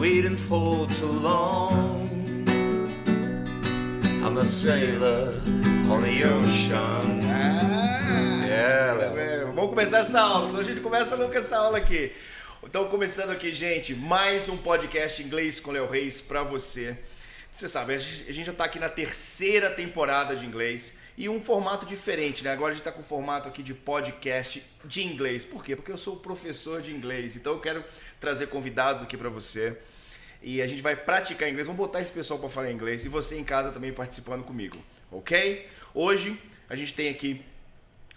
waiting for too long. I'm a sailor on the ocean. Vamos começar essa aula, senão a gente começa nunca essa aula aqui. Então, começando aqui, gente, mais um podcast inglês com Léo Reis pra você. Você sabe, a gente já tá aqui na terceira temporada de inglês e um formato diferente, né? Agora a gente tá com o formato aqui de podcast de inglês. Por quê? Porque eu sou professor de inglês, então eu quero trazer convidados aqui pra você. E a gente vai praticar inglês, vamos botar esse pessoal para falar inglês e você em casa também participando comigo, ok? Hoje a gente tem aqui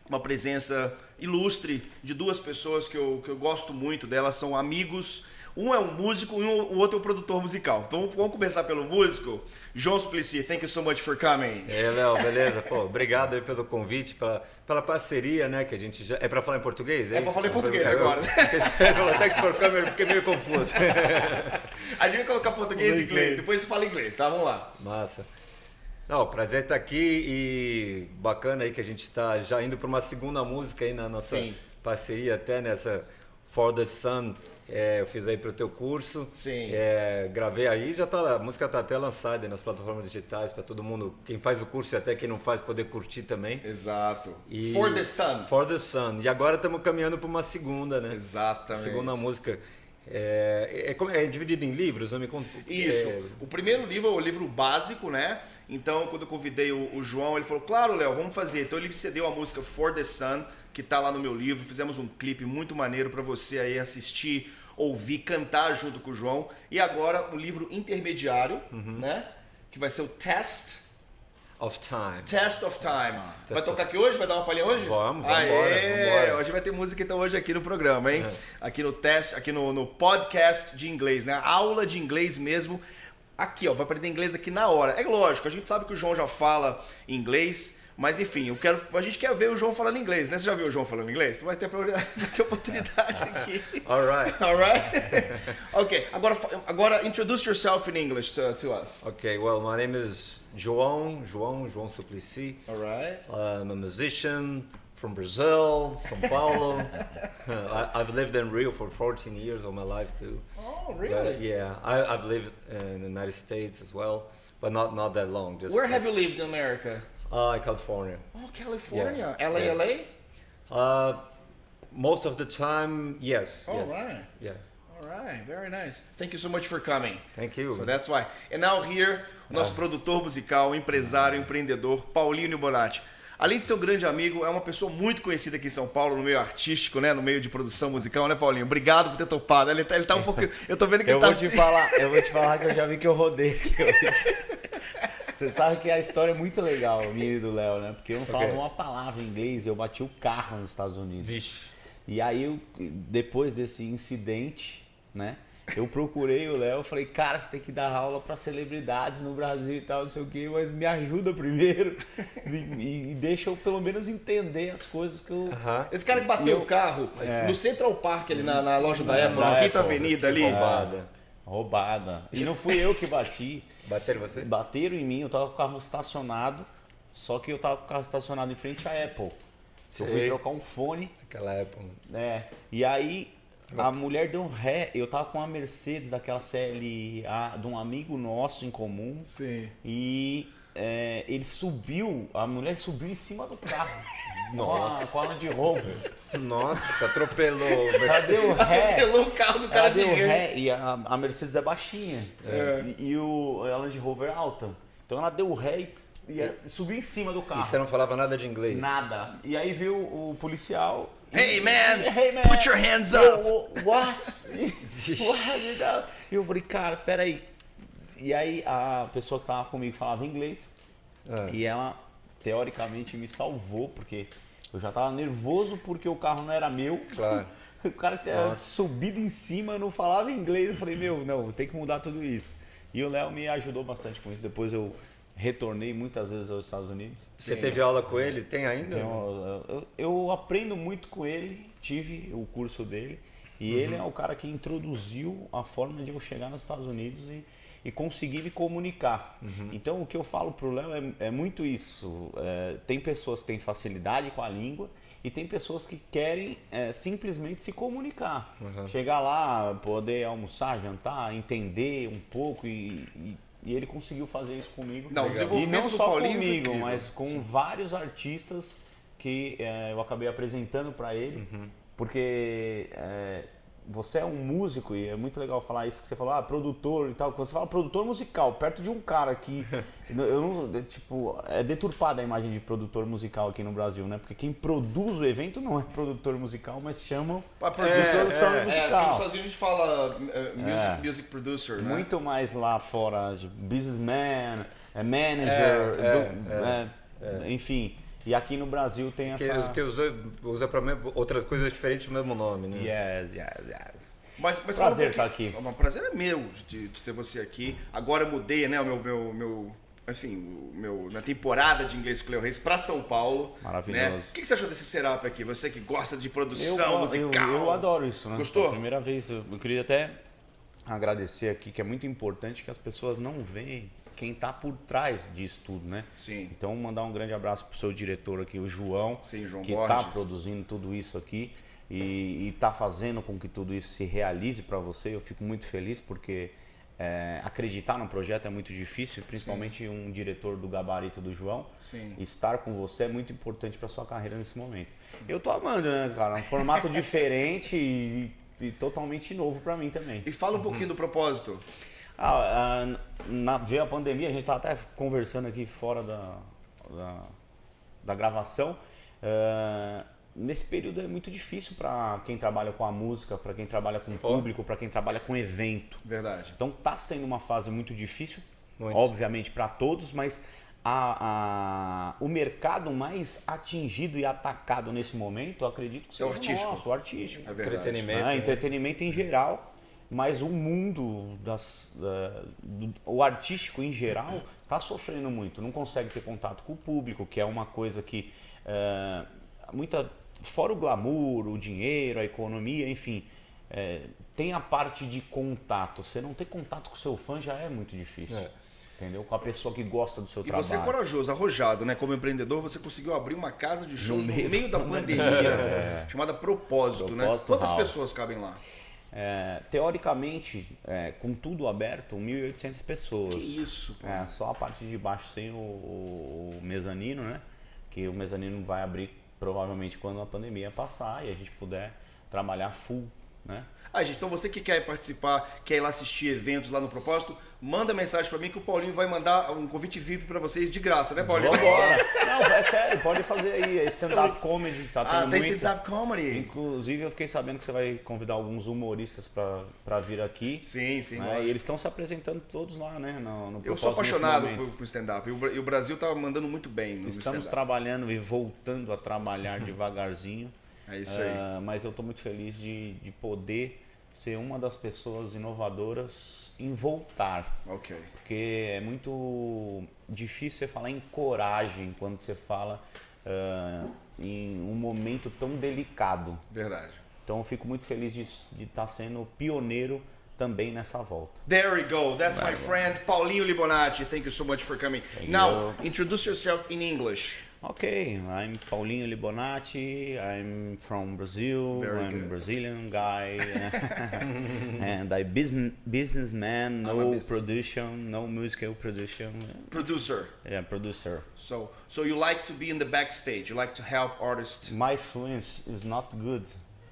uma presença ilustre de duas pessoas que eu gosto muito delas, são amigos. Um é um músico e o outro é um produtor musical. Então vamos começar pelo músico. João Suplicy, thank you so much for coming. Léo, beleza? Pô, obrigado aí pelo convite, pela parceria, né? Que a gente já... É pra falar em português? É pra falar em português agora. Thanks for coming, eu fiquei meio confuso. A gente vai colocar português e inglês, depois você fala inglês, tá? Vamos lá. Massa. Não, prazer estar aqui e bacana aí que a gente está já indo para uma segunda música aí na nossa parceria até nessa For the Sun. Eu fiz aí pro teu curso. Sim. Gravei aí, já tá, a música tá até lançada aí nas plataformas digitais para todo mundo, quem faz o curso e até quem não faz, poder curtir também. Exato. For the Sun. For the Sun. E agora estamos caminhando para uma segunda, né? Exatamente. Segunda música. É dividido em livros? Eu me conto. Isso. O primeiro livro é o livro básico, né? Então, quando eu convidei o João, ele falou, claro, Léo, vamos fazer. Então, ele me cedeu a música For the Sun, que tá lá no meu livro. Fizemos um clipe muito maneiro para você aí assistir, ouvir, cantar junto com o João. E agora, um livro intermediário, né? Que vai ser o Test of Time. Vai tocar aqui hoje? Vai dar uma palhinha hoje? Vamos embora. Hoje vai ter música então hoje aqui no programa, hein? Aqui no teste, aqui no podcast de inglês, né? Aula de inglês mesmo. Aqui, ó, vai aprender inglês aqui na hora. É lógico, a gente sabe que o João já fala inglês, mas enfim, a gente quer ver o João falando inglês, né? Você já viu o João falando inglês? Você vai ter oportunidade aqui. Alright. Ok, agora introduce yourself in English to us. Okay, well, my name is João Suplicy. Alright. I'm a musician from Brazil, São Paulo. I've lived in Rio for 14 years of my life too. Oh, really? But, yeah, I've lived in the United States as well, but not that long. Where have you lived in America? California. Oh, California. Yeah. LA? Most of the time, yes. All yes. right. Yeah. All right, very nice. Thank you so much for coming. Thank you. So that's why. And now here, o nosso produtor musical, empresário, empreendedor, Paulinho Bonatti. Além de ser um grande amigo, é uma pessoa muito conhecida aqui em São Paulo, no meio artístico, né? No meio de produção musical, né, Paulinho? Obrigado por ter topado. Ele tá um pouco... Eu tô vendo que ele tá assim. Eu vou te falar que eu já vi que eu rodei aqui hoje. Você sabe que a história é muito legal, minha e do Léo, né? Porque eu não falava uma palavra em inglês, eu bati o carro nos Estados Unidos. Vixe. E aí, depois desse incidente, né? Eu procurei o Léo, falei, cara, você tem que dar aula para celebridades no Brasil e tal, não sei o quê, mas me ajuda primeiro e deixa eu pelo menos entender as coisas que eu... Esse cara que bateu o carro no Central Park, ali na loja da Apple, na Quinta Avenida ali. Roubada. E não fui eu que bati. Bateram você? Bateram em mim, eu tava com o carro estacionado, só que eu tava com o carro estacionado em frente à Apple. Eu fui trocar um fone. Aquela Apple. E aí... A mulher deu um ré, eu tava com uma Mercedes daquela CLA de um amigo nosso em comum. Sim. E a mulher subiu em cima do carro. Nossa. Com a arma de roubo. Nossa, atropelou. Ela deu ré. Atropelou o carro do cara de ré. E a Mercedes é baixinha. E a Land Rover é alta. Então ela deu ré e subiu em cima do carro. E você não falava nada de inglês? Nada. E aí veio o policial. Hey man, put your hands up. What? E eu falei, cara, peraí. E aí a pessoa que tava comigo falava inglês. E ela, teoricamente, me salvou, porque eu já tava nervoso porque o carro não era meu. Claro. O cara tinha subido em cima, eu não falava inglês. Eu falei, não, tem que mudar tudo isso. E o Léo me ajudou bastante com isso. Depois eu retornei muitas vezes aos Estados Unidos. Você teve aula com ele? Tem ainda? Eu aprendo muito com ele, tive o curso dele. E ele é o cara que introduziu a forma de eu chegar nos Estados Unidos e conseguir me comunicar. Então o que eu falo pro Léo é muito isso. Tem pessoas que têm facilidade com a língua e tem pessoas que querem simplesmente se comunicar. Chegar lá, poder almoçar, jantar, entender um pouco e ele conseguiu fazer isso comigo. Não, e não só Paulinho comigo, mas com vários artistas que eu acabei apresentando para ele, porque você é um músico e é muito legal falar isso que você falou, produtor e tal. Quando você fala produtor musical, perto de um cara que eu não, tipo, é deturpada a imagem de produtor musical aqui no Brasil, né? Porque quem produz o evento não é produtor musical, mas chamam produção musical. Aqui nos Estados Unidos a gente fala music producer, né? Muito mais lá fora, de businessman, manager, enfim. E aqui no Brasil tem essa... Porque os dois usa para outras coisas diferentes o mesmo nome, né? Yes. Mas prazer estar aqui. O prazer é meu de ter você aqui. Agora eu mudei, né, minha temporada de inglês com o Léo Reis para São Paulo. Maravilhoso. Né? O que você achou desse setup aqui? Você que gosta de produção musical. Eu adoro isso, né? Gostou? Pela primeira vez, eu queria até agradecer aqui, que é muito importante que as pessoas não veem quem está por trás disso tudo, né? Sim. Então, mandar um grande abraço pro seu diretor aqui, o João, João que está produzindo tudo isso aqui e está fazendo com que tudo isso se realize para você. Eu fico muito feliz porque acreditar no projeto é muito difícil, principalmente um diretor do gabarito do João. Sim. Estar com você é muito importante para sua carreira nesse momento. Sim. Eu tô amando, né, cara? Um formato diferente e totalmente novo para mim também. E fala um pouquinho do propósito. Veio a pandemia, a gente estava até conversando aqui fora da gravação. Nesse período é muito difícil para quem trabalha com a música, para quem trabalha com o público, para quem trabalha com evento. Verdade. Então está sendo uma fase muito difícil, muito. Obviamente para todos, mas o mercado mais atingido e atacado nesse momento, eu acredito que seja o artístico. É verdade. Entretenimento em geral. Mas o mundo o artístico em geral está sofrendo muito, não consegue ter contato com o público, que é uma coisa que fora o glamour, o dinheiro, a economia, enfim, tem a parte de contato. Você não ter contato com o seu fã já é muito difícil. Entendeu? Com a pessoa que gosta do seu trabalho. E você é corajoso, arrojado, né? Como empreendedor, você conseguiu abrir uma casa de shows no meio da pandemia, chamada Propósito, né? Quantas pessoas cabem lá? Teoricamente, com tudo aberto, 1.800 pessoas. Que isso, pô. Só a parte de baixo sem o mezanino, né? Que o mezanino vai abrir provavelmente quando a pandemia passar e a gente puder trabalhar full, né? Gente, então você que quer participar, quer ir lá assistir eventos lá no Propósito, manda mensagem pra mim que o Paulinho vai mandar um convite VIP pra vocês de graça, né, Paulinho? Vambora! Não, é sério, pode fazer aí. Stand-up comedy, tá tendo tem muito. stand-up comedy. Inclusive, eu fiquei sabendo que você vai convidar alguns humoristas pra vir aqui. Sim. Né? E eles estão se apresentando todos lá, né? No eu sou apaixonado por stand-up. E o Brasil tá mandando muito bem no Estamos trabalhando e voltando a trabalhar devagarzinho. É isso aí. Mas eu estou muito feliz de poder ser uma das pessoas inovadoras em voltar. Ok. Porque é muito difícil você falar em coragem quando você fala em um momento tão delicado. Verdade. Então eu fico muito feliz de estar sendo pioneiro também nessa volta. There we go. That's my friend Paulinho Libonati. Thank you so much for coming. Now, introduce yourself in English. Okay, I'm Paulinho Libonati. I'm from Brazil. I'm a Brazilian guy, and I businessman. No production, no musical production. Producer. Yeah, producer. So you like to be in the backstage. You like to help artists. My fluency is not good,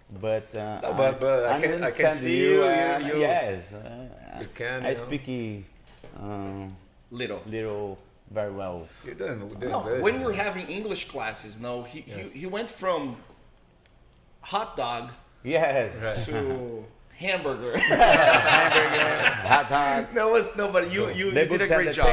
but I can see you. Yes, you can. I speak little. Very well. You're doing good. When we're having English classes, he went from hot dog to hamburger. Hot dog. But you did a great job.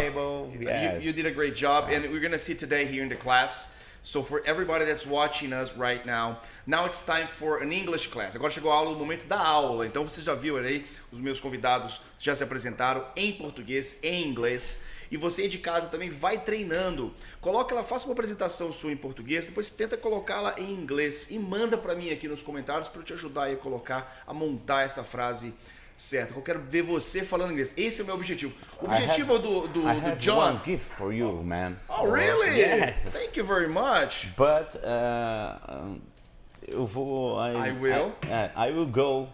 Yes. You did a great job, and we're gonna see today here in the class. So for everybody that's watching us right now it's time for an English class. Agora chegou a aula, o momento da aula. Então você já viu aí, os meus convidados já se apresentaram em português, em inglês. E você aí de casa também vai treinando. Coloca ela, faça uma apresentação sua em português, depois tenta colocá-la em inglês e manda para mim aqui nos comentários para eu te ajudar aí a montar essa frase certo? Eu quero ver você falando inglês. Esse é o meu objetivo. O objetivo do John... I have one gift for you, man. Oh, really? Yes. Thank you very much. But eu vou... I will? I will go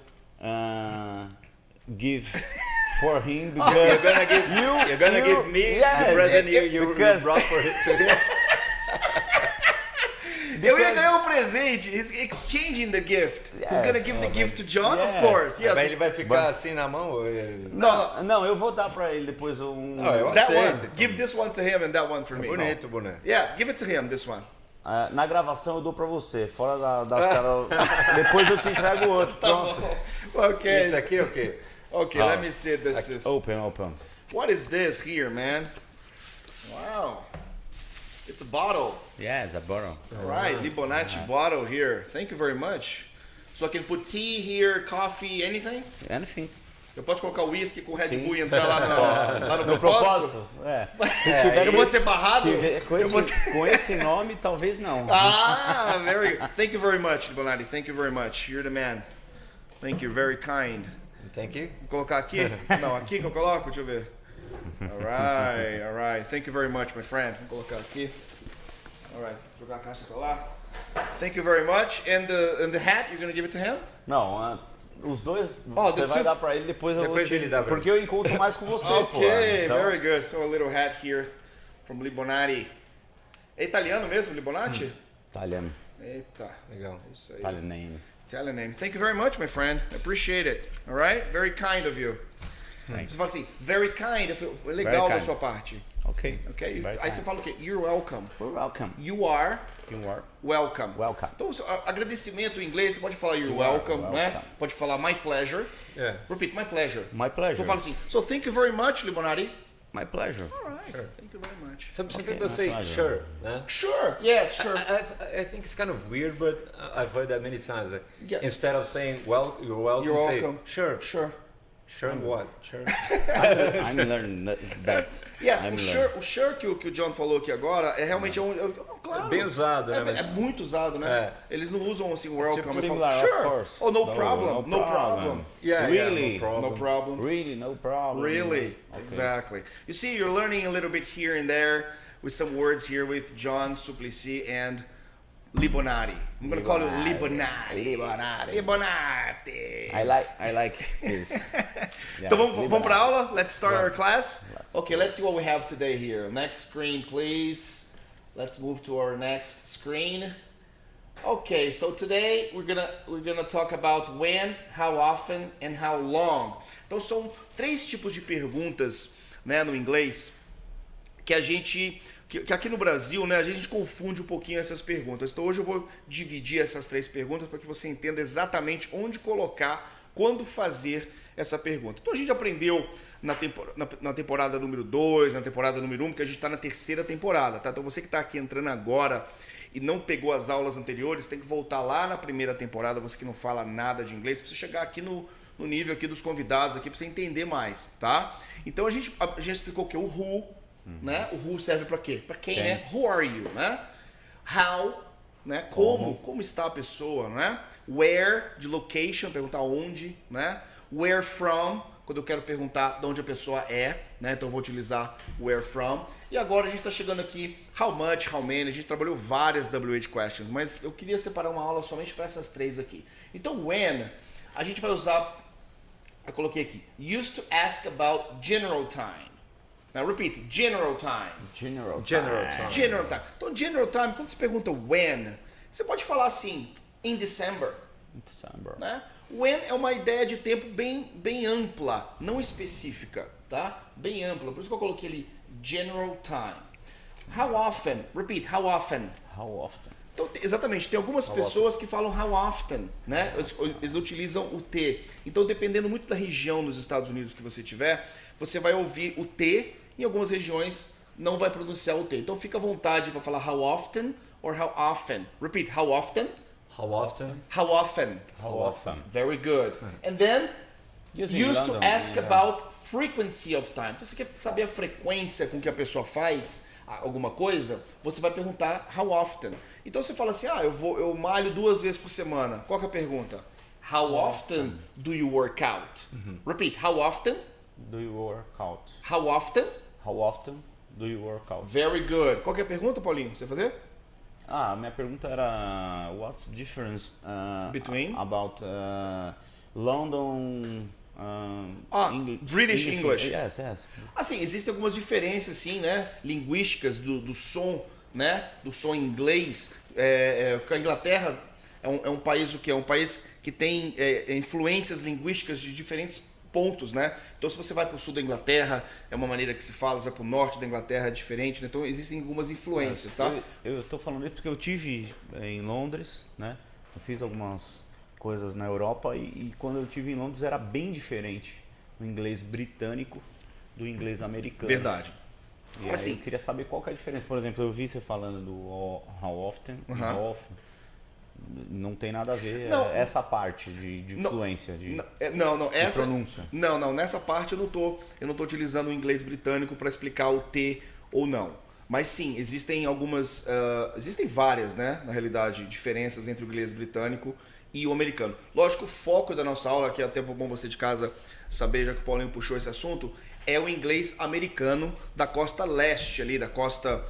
give for him because You're gonna give me the present you brought for him to him. Eu ia ganhar um presente. He's exchanging the gift. He's gonna give the gift to John, of course. Yes. Mas ele vai ficar assim na mão? Não, eu vou dar pra ele depois um... eu That aceito, one. então. Give this one to him and that one for me. Bonito, boné. Yeah, give it to him, this one. Na gravação eu dou pra você, fora das telas. Depois eu te entrego o outro, pronto. Okay. Isso aqui é o quê? Okay, let me see this. Is... Open. What is this here, man? Wow. It's a bottle. Yeah, it's a bottle. All right, Libonati bottle here. Thank you very much. So I can put tea here, coffee, anything? Anything. Eu posso colocar whisky com Red Bull e entrar lá no No propósito? Se tiver Eu vou ser barrado? com esse nome, talvez não. Ah, very. Thank you very much, Libonati. Thank you very much. You're the man. Thank you, very kind. Thank you. Vou colocar aqui? Não, aqui que eu coloco? Deixa eu ver. All right. Thank you very much, my friend. Vou colocar aqui. All right. Jogar a caixa pra lá. Thank you very much. And the hat, you're gonna give it to him? Não, os dois você vai dar pra ele, depois eu vou te... ele dá pra Porque eu encontro mais com você, pô. Okay, Então... very good. So a little hat here from Libonati. É italiano mesmo, Libonati? Italiano. Eita. Legal. Isso aí. Italian name. Italian name. Thank you very much, my friend. I appreciate it. All right? Very kind of you. Thanks. Você fala assim, very kind. Legal da sua parte. Ok. Ok? Very Aí você kind. fala o quê? You're welcome. You're welcome. You are You are welcome. welcome. Então, agradecimento em inglês, você pode falar you're welcome, né? welcome. Pode falar my pleasure. Yeah. Repeat, my pleasure. My pleasure. Então fala assim, so thank you very much, Libonati. My pleasure. All right, thank you very much. Some Okay, people my say pleasure. sure, né? Sure, yes, sure. I think it's kind of weird, but I've heard that many times. Yeah. Instead of saying you're welcome, You're say welcome. sure. Sure. Sure what? Sure. I'm learning that. Yes, I'm o sure que o John falou aqui agora é realmente claro. É bem usado, né? É muito usado, né? É. Eles não usam assim welcome. Tipo Eles similar, falam, of sure. course. Oh, no problem. No problem. Yeah, Really? no problem. No problem. Really, no problem. Really, Okay. exactly. You see, you're learning a little bit here and there with some words here with John Suplicy and Libonati. I'm going to call you Libonati. Libonati. I like this. Yeah, Então vamos para aula? Let's start our Vamos. class. Let's Okay, let's see what we have today here. Next screen, please. Let's move to our next screen. Okay, so today we're gonna talk about when, how often, and how long. Então são 3 tipos de perguntas, né, no inglês que a gente que aqui no Brasil, né, a gente confunde um pouquinho essas perguntas. Então hoje eu vou dividir essas 3 perguntas para que você entenda exatamente onde colocar, quando fazer essa pergunta. Então a gente aprendeu na temporada número 2, na temporada número 1, que a gente está na 3ª temporada, tá? Então você que está aqui entrando agora e não pegou as aulas anteriores, tem que voltar lá na 1ª temporada, você que não fala nada de inglês, para você chegar aqui no nível aqui dos convidados, aqui para você entender mais, tá? Então a gente explicou o que? O who, né? O who serve para quê? Para quem, né? Who are you, né? How, né? Como está a pessoa, né? Where, de location, perguntar onde, né? Where from, quando eu quero perguntar de onde a pessoa é, né? Então eu vou utilizar where from. E agora a gente está chegando aqui, how much, how many, a gente trabalhou várias WH questions, mas eu queria separar uma aula somente para essas 3 aqui. Então when, a gente vai usar, eu coloquei aqui, used to ask about general time. Now repeat, general time. General time. General time. Então general time, quando você pergunta when, você pode falar assim, in December. December. Né? When é uma ideia de tempo bem ampla, não específica, tá? Bem ampla, por isso que eu coloquei ali general time. How often? Repeat, how often? How often? Então, exatamente, tem algumas pessoas que falam how often, né? Eles utilizam o T. Então, dependendo muito da região nos Estados Unidos que você tiver, você vai ouvir o T, em algumas regiões não vai pronunciar o T. Então, fica à vontade para falar how often or how often. Repeat, how often? How often? How often? How often? Very good. And then, Using used to London, ask yeah. about frequency of time. Então, você quer saber a frequência com que a pessoa faz alguma coisa, você vai perguntar how often. Então, você fala assim, eu malho 2 vezes por semana. Qual que é a pergunta? How often do you work out? Repeat. How often? Do you work out? How often? How often do you work out? Very good. Qual que é a pergunta, Paulinho? Você vai fazer? Minha pergunta era what's the difference Between? about London British English. Yes. Assim, existem algumas diferenças, sim, né? Linguísticas do som, né? Do som inglês. A Inglaterra é um país o quê? É um país que tem influências linguísticas de diferentes pontos, né? Então, se você vai para o sul da Inglaterra, é uma maneira que se fala. Se vai para o norte da Inglaterra, é diferente, né? Então, existem algumas influências, tá? Eu tô falando isso porque eu tive em Londres, né? Eu fiz algumas coisas na Europa e quando eu tive em Londres era bem diferente o inglês britânico do inglês americano. Verdade. E assim, aí eu queria saber qual que é a diferença. Por exemplo, eu vi você falando do how often, how often. Não tem nada a ver essa parte de fluência, de pronúncia. Não, nessa parte eu não tô utilizando o inglês britânico para explicar o T ou não. Mas sim, existem várias, né, na realidade, diferenças entre o inglês britânico e o americano. Lógico, o foco da nossa aula, que é até bom você de casa saber, já que o Paulinho puxou esse assunto, é o inglês americano da costa leste ali, da costa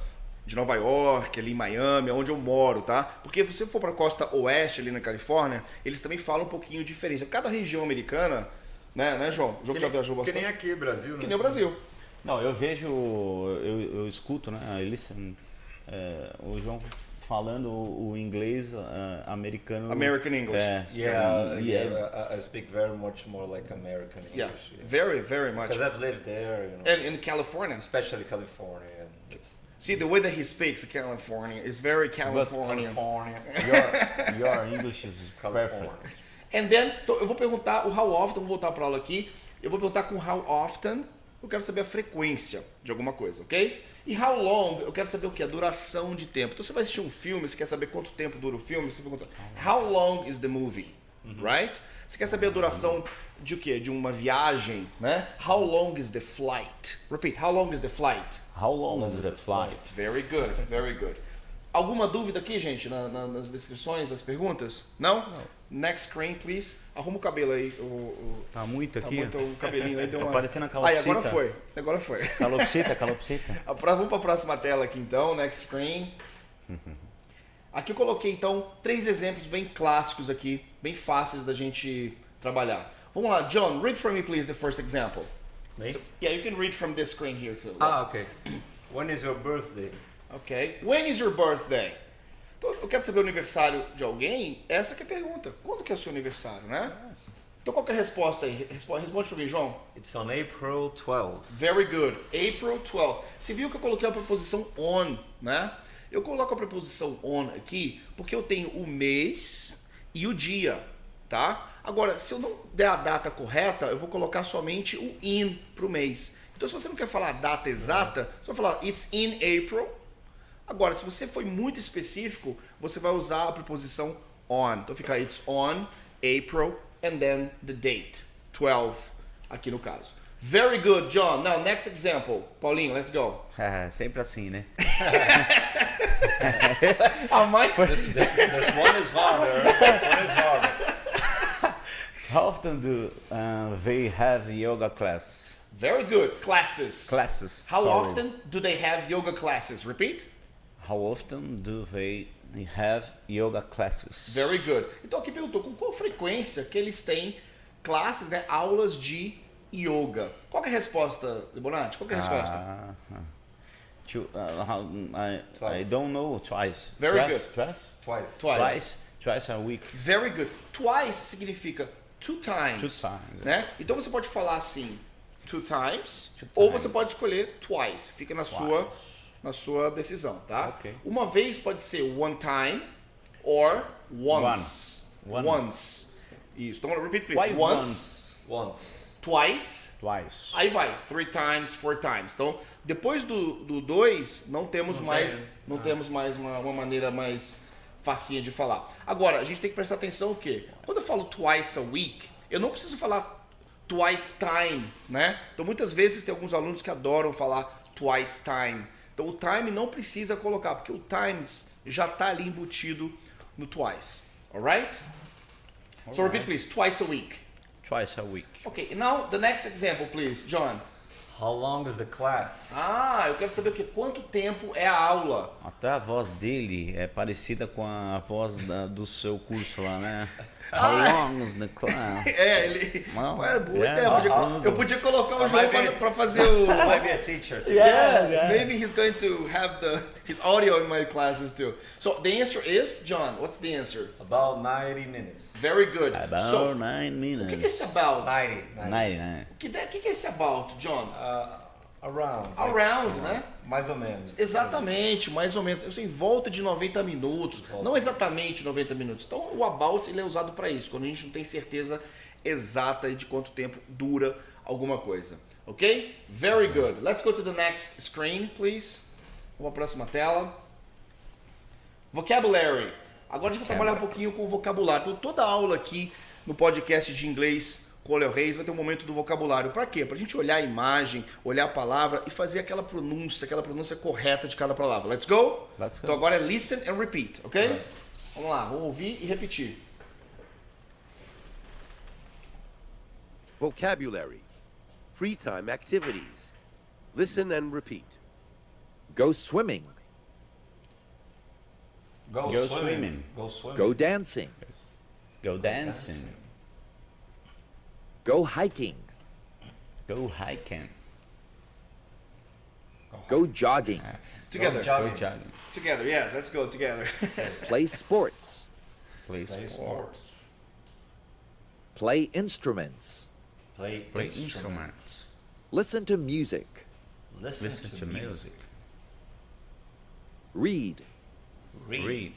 de Nova York, ali em Miami, onde eu moro, tá? Porque se você for para a costa oeste, ali na Califórnia, eles também falam um pouquinho diferente. Cada região americana, né, João? O João que já viajou bastante. Que nem aqui, Brasil, né? Que nem o Brasil. Não, eu vejo, eu escuto, né, o João falando o inglês americano. American English. I speak very much more like American English. Yeah, very, very much. Because I've lived there, And in California. Especially California. See, the way that he speaks California is very Californian. Your English is perfect. And then, eu vou perguntar o how often, vou voltar para a aula aqui. Eu vou perguntar com how often, eu quero saber a frequência de alguma coisa, ok? E how long, eu quero saber o que? A duração de tempo. Então você vai assistir um filme, você quer saber quanto tempo dura o filme, você pergunta, how long is the movie? Right? Você quer saber a duração de o quê? De uma viagem, né? How long is the flight? Repeat, how long is the flight? How long is the flight? Very good, very good. Alguma dúvida aqui, gente, nas descrições das perguntas? Não? Next screen, please. Arruma o cabelo aí. Tá muito aqui. Tá muito o cabelinho aí. Deu tá parecendo a calopsita. Agora foi. Calopsita. Vamos para a próxima tela aqui, então. Next screen. Aqui eu coloquei, então, 3 exemplos bem clássicos aqui, bem fáceis da gente trabalhar. Vamos lá, John, read for me, please, the first example. So, you can read from this screen here, too. Okay. When is your birthday? Ok. When is your birthday? Então, eu quero saber o aniversário de alguém. Essa que é a pergunta. Quando que é o seu aniversário, né? Então, qual que é a resposta aí? Responde para mim, João. It's on April 12th. Very good. April 12th. Você viu que eu coloquei a preposição on, né? Eu coloco a preposição on aqui porque eu tenho o mês e o dia, tá? Agora, se eu não der a data correta, eu vou colocar somente o in para o mês. Então, se você não quer falar a data exata, você vai falar it's in April. Agora, se você for muito específico, você vai usar a preposição on. Então, fica it's on April and then the date, 12, aqui no caso. Very good, John. Now, next example. Paulinho, let's go. Sempre assim, né? This one is harder. This one is harder. How often do they have yoga class? Very good. Classes. How Sorry. often do they have yoga classes? Repeat. How often do they have yoga classes? Very good. Então aqui perguntou com qual frequência que eles têm classes, né, aulas de yoga. Qual que é a resposta, Debonati? Qual que é a resposta? I don't know. Twice. Very good. Twice a week. Very good. Twice significa two times. Né? Então você pode falar assim, two times, ou você pode escolher twice. Fica na sua decisão, tá? Okay. Uma vez pode ser one time or once. Once. Isso. Então, repeat, please. Why Once. Twice. Aí vai. 3 times, 4 times. Então, depois do 2, não temos mais uma maneira mais facinha de falar. Agora, a gente tem que prestar atenção o quê? Quando eu falo twice a week, eu não preciso falar twice time, né? Então, muitas vezes tem alguns alunos que adoram falar twice time. Então, o time não precisa colocar, porque o times já está ali embutido no twice. Alright? So repeat, please. Twice a week. Twice a week. Okay, now the next example, please, John. How long is the class? Eu quero saber o que? Quanto tempo é a aula? Até a voz dele é parecida com a voz do seu curso lá, né? How long is the class? Ele... Well, boa yeah, ideia. Eu podia colocar o João pra fazer o... Might be a teacher. Yeah, maybe he's going to have his audio in my classes too. So the answer is, John, what's the answer? About 90 minutes. Very good. About So, 9 o minutes. que é esse about? 90. 99. O que é esse about, John? Around. Around, né? Mais ou menos. Exatamente, mais ou menos. Isso em volta de 90 minutos. Não exatamente 90 minutos. Então o about ele é usado para isso, quando a gente não tem certeza exata de quanto tempo dura alguma coisa. Ok? Very good. Let's go to the next screen, please. Vamos à próxima tela. Vocabulary. Agora a gente vai trabalhar um pouquinho com o vocabulário. Então toda aula aqui no podcast de inglês com o Léo Reis vai ter um momento do vocabulário. Para quê? Para a gente olhar a imagem, olhar a palavra e fazer aquela pronúncia correta de cada palavra. Let's go? Let's go. Então agora é listen and repeat, ok? Vamos lá, vamos ouvir e repetir. Vocabulary. Free time activities. Listen and repeat. Go swimming. Go swimming. Go swimming. Go dancing. Go dancing. Go hiking. Go hiking. Go jogging. Together. Go jogging. Together, yes, let's go together. Play sports. Play Play sports. sports. Play instruments. Play Instruments. Listen to music. Listen to music. Read. Read.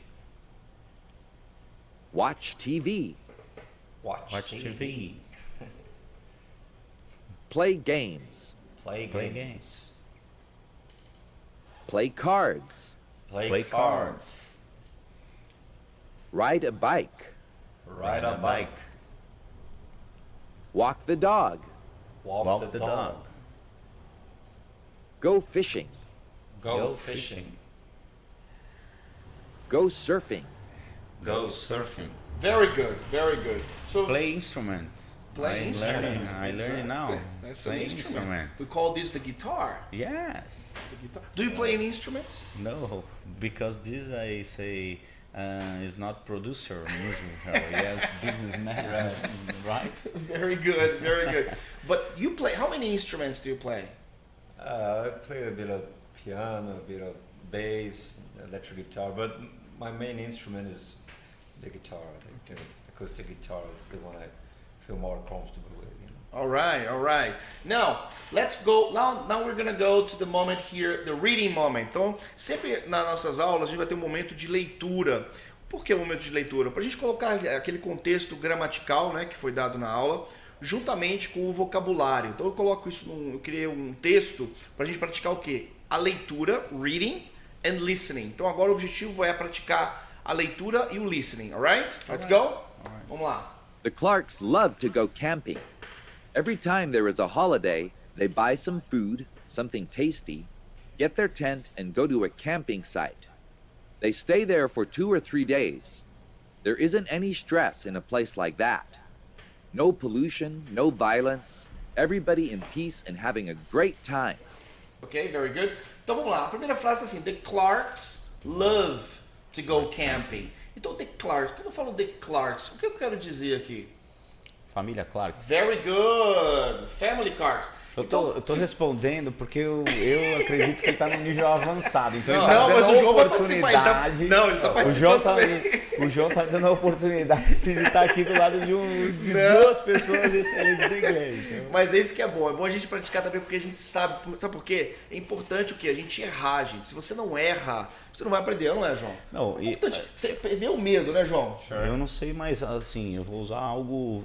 Watch TV. Watch TV. Play games. Play Play games. games. Play cards. Play cards. Ride a bike. Ride a bike. Walk the dog. Walk the dog. Go fishing. Go fishing. Go surfing. Go surfing. Very good, very good. So Play instrument. play instruments. I learn now. That's an Play instrument. We call this the guitar. Yes. The guitar. Do you play any instruments? No, because this I say is not producer music. Yes, businessman. Right? Very good, very good. But you play, how many instruments do you play? I play a bit of piano, a bit of bass, electric guitar, but my main instrument is the guitar. I think acoustic guitar is the one I feel more comfortable with. You know. All right. Now, let's go. Now we're gonna go to the moment here, the reading moment. Então, sempre nas nossas aulas a gente vai ter um momento de leitura. Por que o momento de leitura? Para a gente colocar aquele contexto gramatical, né, que foi dado na aula, juntamente com o vocabulário. Então eu coloco isso, eu criei um texto para a gente praticar o quê? A leitura, reading and listening. Então agora o objetivo é praticar a leitura e o listening, alright? Let's go? Vamos lá. The Clarks love to go camping. Every time there is a holiday, they buy some food, something tasty, get their tent, and go to a camping site. They stay there for 2 or 3 days. There isn't any stress in a place like that. No pollution, no violence, everybody in peace and having a great time. Ok, very good. Então vamos lá. A primeira frase é assim: The Clarks love to go camping. Então The Clarks, quando eu falo The Clarks, o que eu quero dizer aqui? Família Clark. Very good. Family Clarks. Eu tô respondendo porque eu acredito que ele tá no nível avançado. Então ele Não, tá mas dando o João vai oportunidade. participar, ele tá participando também. O João tá dando a oportunidade de estar aqui do lado de duas pessoas excelentes de inglês. Então. Mas é isso que é bom. É bom a gente praticar também porque a gente sabe. Sabe por quê? É importante o quê? A gente errar, gente. Se você não erra, você não vai aprender, não é, João? Não, É importante. Você perdeu o medo, né, João? Eu não sei, mas assim, eu vou usar algo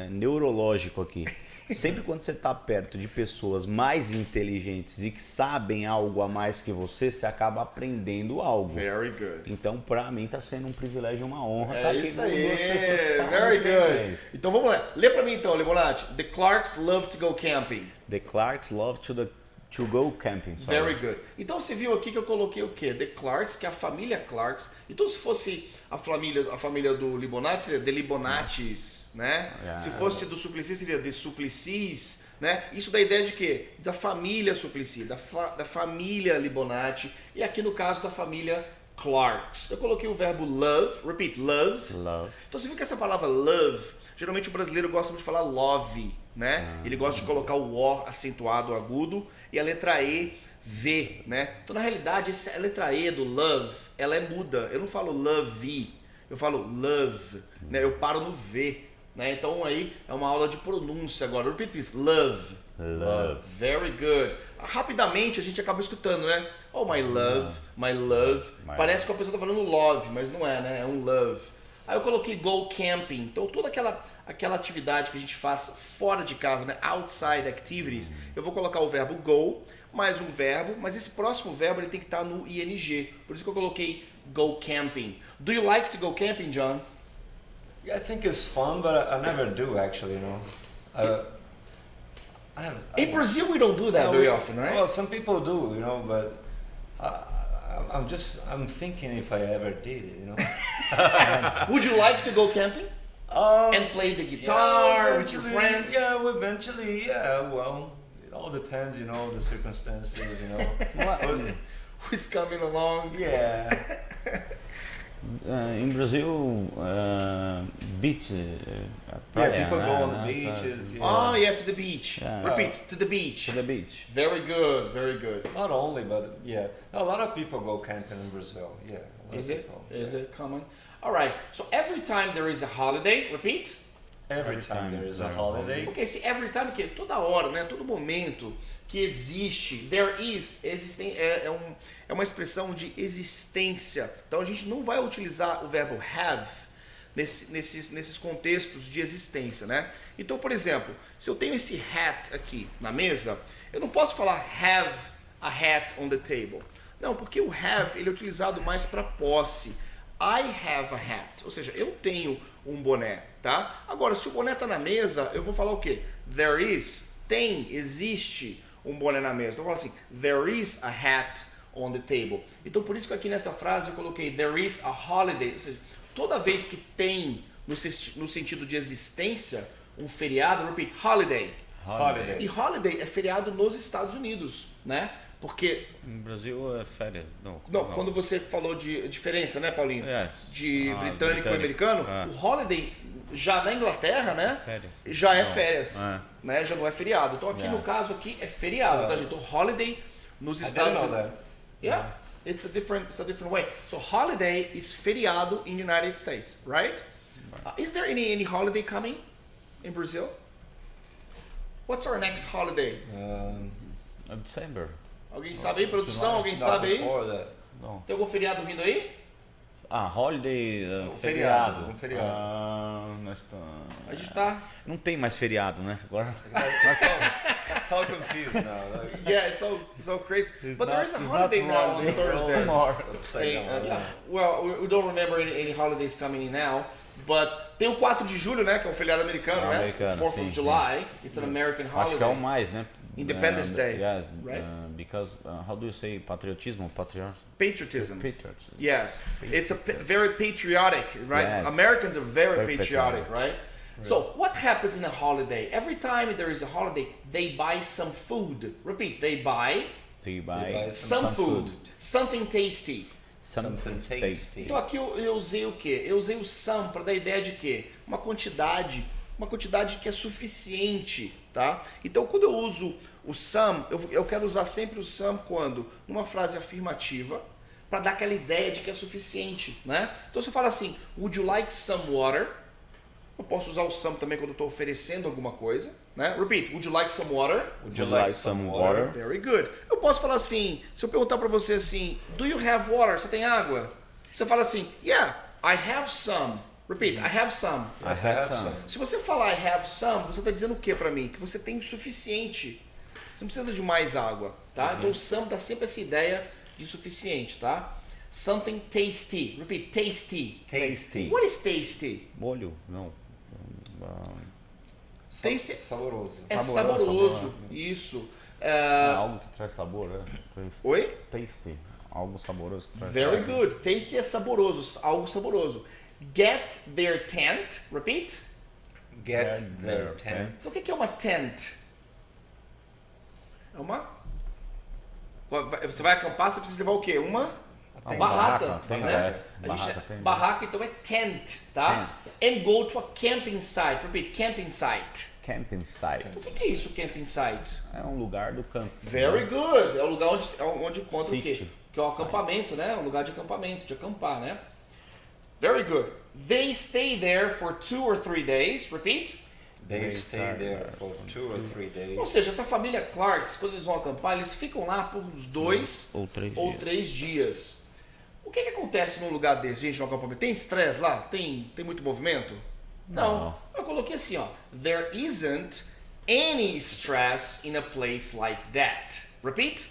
neurológico aqui. Sempre quando você está perto de pessoas mais inteligentes e que sabem algo a mais que você acaba aprendendo algo. Very good. Então, para mim, está sendo um privilégio e uma honra estar É aqui isso com aí. duas pessoas que falam Very inglês. good. Então vamos lá. Lê pra mim então, Limonati. The Clarks love to go camping. The Clarks love To go camping. Sorry. Very good. Então você viu aqui que eu coloquei o quê? The Clarks, que é a família Clarks. Então se fosse a família do Libonati, seria The Libonatis, né? Yeah. Se fosse do Suplicy, seria The Suplicies, né? Isso dá ideia de quê? Da família Suplicy, da família Libonati. E aqui no caso da família Clarks. Eu coloquei o verbo love, repeat, love. Love. Então você viu que essa palavra love, geralmente o brasileiro gosta muito de falar love, né? Ele gosta de colocar o O acentuado, agudo, e a letra E, V, né? Então na realidade a letra E do love, ela é muda. Eu não falo love, eu falo love, né? Eu paro no V, né? Então aí é uma aula de pronúncia agora. Repeat please, love. Love. Very good. Rapidamente a gente acaba escutando, né? Oh, my love, my love. Parece que a pessoa tá falando love, mas não é, né? É um love. Aí eu coloquei go camping. Então toda aquela atividade que a gente faz fora de casa, né? Outside activities. Eu vou colocar o verbo go, mais um verbo, mas esse próximo verbo ele tem que estar no ing. Por isso que eu coloquei go camping. Do you like to go camping, John? Yeah, I think it's fun, but I never do actually, In Brazil we don't do that very often, right? Well, some people do, but I'm thinking if I ever did it, Would you like to go camping? And play the guitar with your friends? Yeah, eventually, yeah. Well, it all depends, the circumstances, Who's coming along? Yeah. In Brazil, beach, praia, Yeah, people go on the né? beaches. Yeah. Oh, yeah, to the beach. Yeah. Repeat, to the beach. To the beach. Very good, very good. Not only, but yeah, a lot of people go camping in Brazil. Yeah. a lot Is of it? people. Is it common? All right. So every time there is a holiday, repeat. Every time there is a holiday. Porque esse every time que toda hora, né, todo momento que existe, é uma expressão de existência. Então a gente não vai utilizar o verbo have nesses contextos de existência, né? Então, por exemplo, se eu tenho esse hat aqui na mesa, eu não posso falar have a hat on the table. Não, porque o have ele é utilizado mais para posse. I have a hat, ou seja, eu tenho um boné, tá? Agora, se o boné tá na mesa, eu vou falar o quê? There is, existe um boné na mesa. Então eu falo assim, there is a hat on the table. Então por isso que aqui nessa frase eu coloquei there is a holiday, ou seja, toda vez que tem no sentido de existência um feriado, repeat, holiday. Holiday. E holiday é feriado nos Estados Unidos, né? Porque No Brasil é férias. Não, quando você falou de diferença, né, Paulinho? Yes. De Ah, britânico e americano, É. o holiday já na Inglaterra, né? Férias. Já é Não. férias, É. né? Já não é feriado. Então aqui Yeah. no caso aqui é feriado, tá, gente? Então holiday nos I didn't Estados know Unidos. that. Yeah, it's a different way. So holiday is feriado in the United States, right? Is there any holiday coming in Brazil? What's our next holiday? December. Alguém sabe aí, produção? Alguém Not sabe aí? before that. Não. Tem algum feriado vindo aí? Holiday, feriado, feriado. um feriado. Nós tá... A gente tá... Não tem mais feriado, né? Agora... It's all confused now. Yeah, it's so crazy. But there is a holiday now on Thursday. Upside Tem, down. yeah. Well, we don't remember any holidays coming in now, but tem o 4 de julho, né, que é um feriado americano, né? Americano, 4th sim, of July. It's an American holiday. Acho que é o mais, né? Independence Day, Yes, right? Because how do you say patriotismo? Patriotism. Patriotism. Yes, it's very patriotic, right? Yes. Americans are very Very patriotic, patriotic. right? So what happens in a holiday? Every time there is a holiday, they buy some food. Repeat, they buy They buy buy some food, something tasty. something tasty. Então aqui eu usei o quê? Eu usei o some para dar ideia de quê? Uma quantidade que é suficiente, tá? Então quando eu uso o some, eu quero usar sempre o some quando? Numa frase afirmativa, para dar aquela ideia de que é suficiente, né? Então se eu falo assim, would you like some water? Eu posso usar o some também quando eu estou oferecendo alguma coisa, né? Repeat, would you like some water? Would you like some water? Very good. Eu posso falar assim, se eu perguntar para você assim, do you have water? Você tem água? Você fala assim, yeah, I have some. Repeat, I have some. I have some. Se você falar I have some, você está dizendo o que para mim? Que você tem o suficiente. Você não precisa de mais água, tá? Então o some dá sempre essa ideia de suficiente, tá? Something tasty. Repeat, tasty. Tasty. What is tasty? Molho? Não. Tasty Saboroso. é saboroso. Isso. Algo que traz sabor, né? Oi? Tasty. Algo saboroso. Very good. Tasty é saboroso, algo saboroso. Get their tent. Repeat. Get their tent. Então, o que é uma tent? É uma... Você vai acampar, você precisa levar o quê? Uma barraca. Né? Barraca, então é tent, tá? And go to a camping site. Repeat, camping site. Camping site. O que é isso, camping site? É um lugar do campo. Very good. É o lugar onde encontra o quê? Sítio. Que é o acampamento, né? Um lugar de acampamento, de acampar, né? Very good. They stay there for 2 or 3 days. Repeat. They stay there for 2 or 3 days. Ou seja, essa família Clarks, quando eles vão acampar, eles ficam lá por uns 2 ou 3 dias. O que acontece num lugar desse, gente, no acampamento? Tem estresse lá? Tem muito movimento? Não. Eu coloquei assim, ó. There isn't any stress in a place like that. Repeat.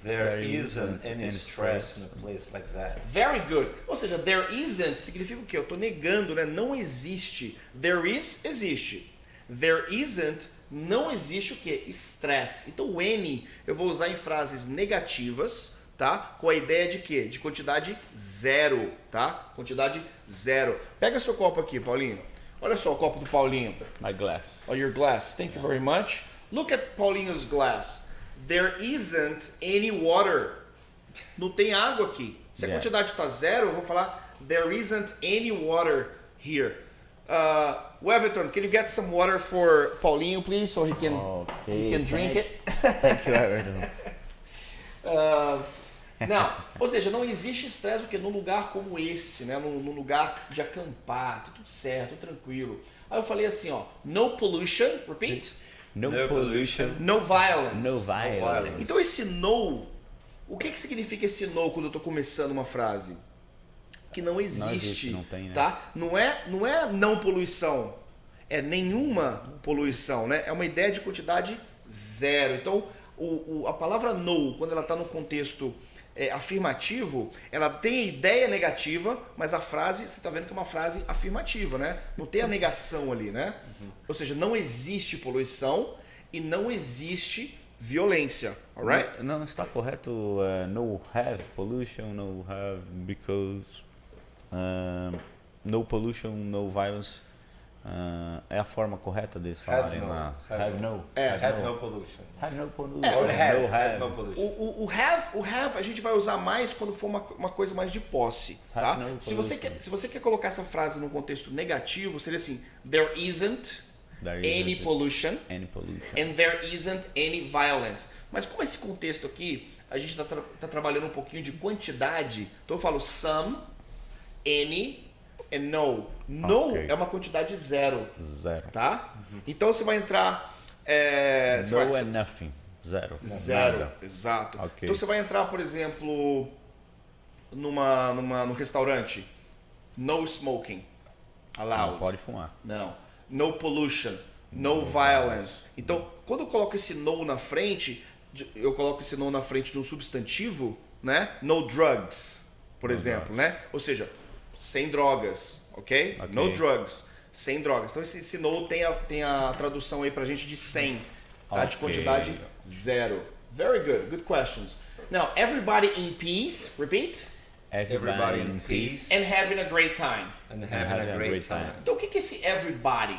There isn't any stress in a place like that. Very good. Ou seja, there isn't significa o quê? Eu estou negando, né? Não existe. There is, existe. There isn't, não existe o quê? Estresse. Então o N eu vou usar em frases negativas, tá? Com a ideia de quê? De quantidade zero, tá? Quantidade zero. Pega seu copo aqui, Paulinho. Olha só o copo do Paulinho. My glass. Oh, your glass. Thank you very much. Look at Paulinho's glass. There isn't any water. Não tem água aqui. Se a quantidade está zero, eu vou falar there isn't any water here. Everton, can you get some water for Paulinho, please, so he can drink it? Thank you, Everton. Não, ou seja, não existe estresse num lugar como esse, né? Num lugar de acampar, tudo certo, tranquilo. Aí eu falei assim, ó, no pollution, repeat. No pollution. No violence. No violence. Então esse no, o que significa esse no quando eu estou começando uma frase? Que não existe, não tem, né? tá? Não é não poluição, é nenhuma poluição, né? É uma ideia de quantidade zero. Então a palavra no, quando ela está no contexto afirmativo, ela tem a ideia negativa, mas a frase, você está vendo que é uma frase afirmativa, né? Não tem a negação ali, né? Ou seja, não existe poluição e não existe violência, alright? Não está correto. No have pollution, no have because no pollution, no violence. É a forma correta deles falarem lá. Have no pollution. Have no pollution. Have no pollution. O have a gente vai usar mais quando for uma coisa mais de posse, tá? Se você quer colocar essa frase num contexto negativo, seria assim: there isn't any pollution and there isn't any violence. Mas como esse contexto aqui, a gente tá trabalhando um pouquinho de quantidade, então eu falo some, any and no. No é uma quantidade zero. Zero. Tá? Então você vai entrar... no and nothing. Zero. Zero, Nada. exato. Okay. Então você vai entrar, por exemplo, num restaurante. No smoking allowed. Não pode fumar. Não. No pollution. No violence. Então, quando eu coloco esse no na frente, eu coloco esse no na frente de um substantivo, né? No drugs, por exemplo, né? Ou seja, sem drogas, ok? No drugs, sem drogas. Então esse no tem a tradução aí pra gente de 100, tá? De quantidade zero. Very good questions. Now, everybody in peace, repeat. Everybody in peace. And having a great time. And having a great time. Então o que é esse everybody?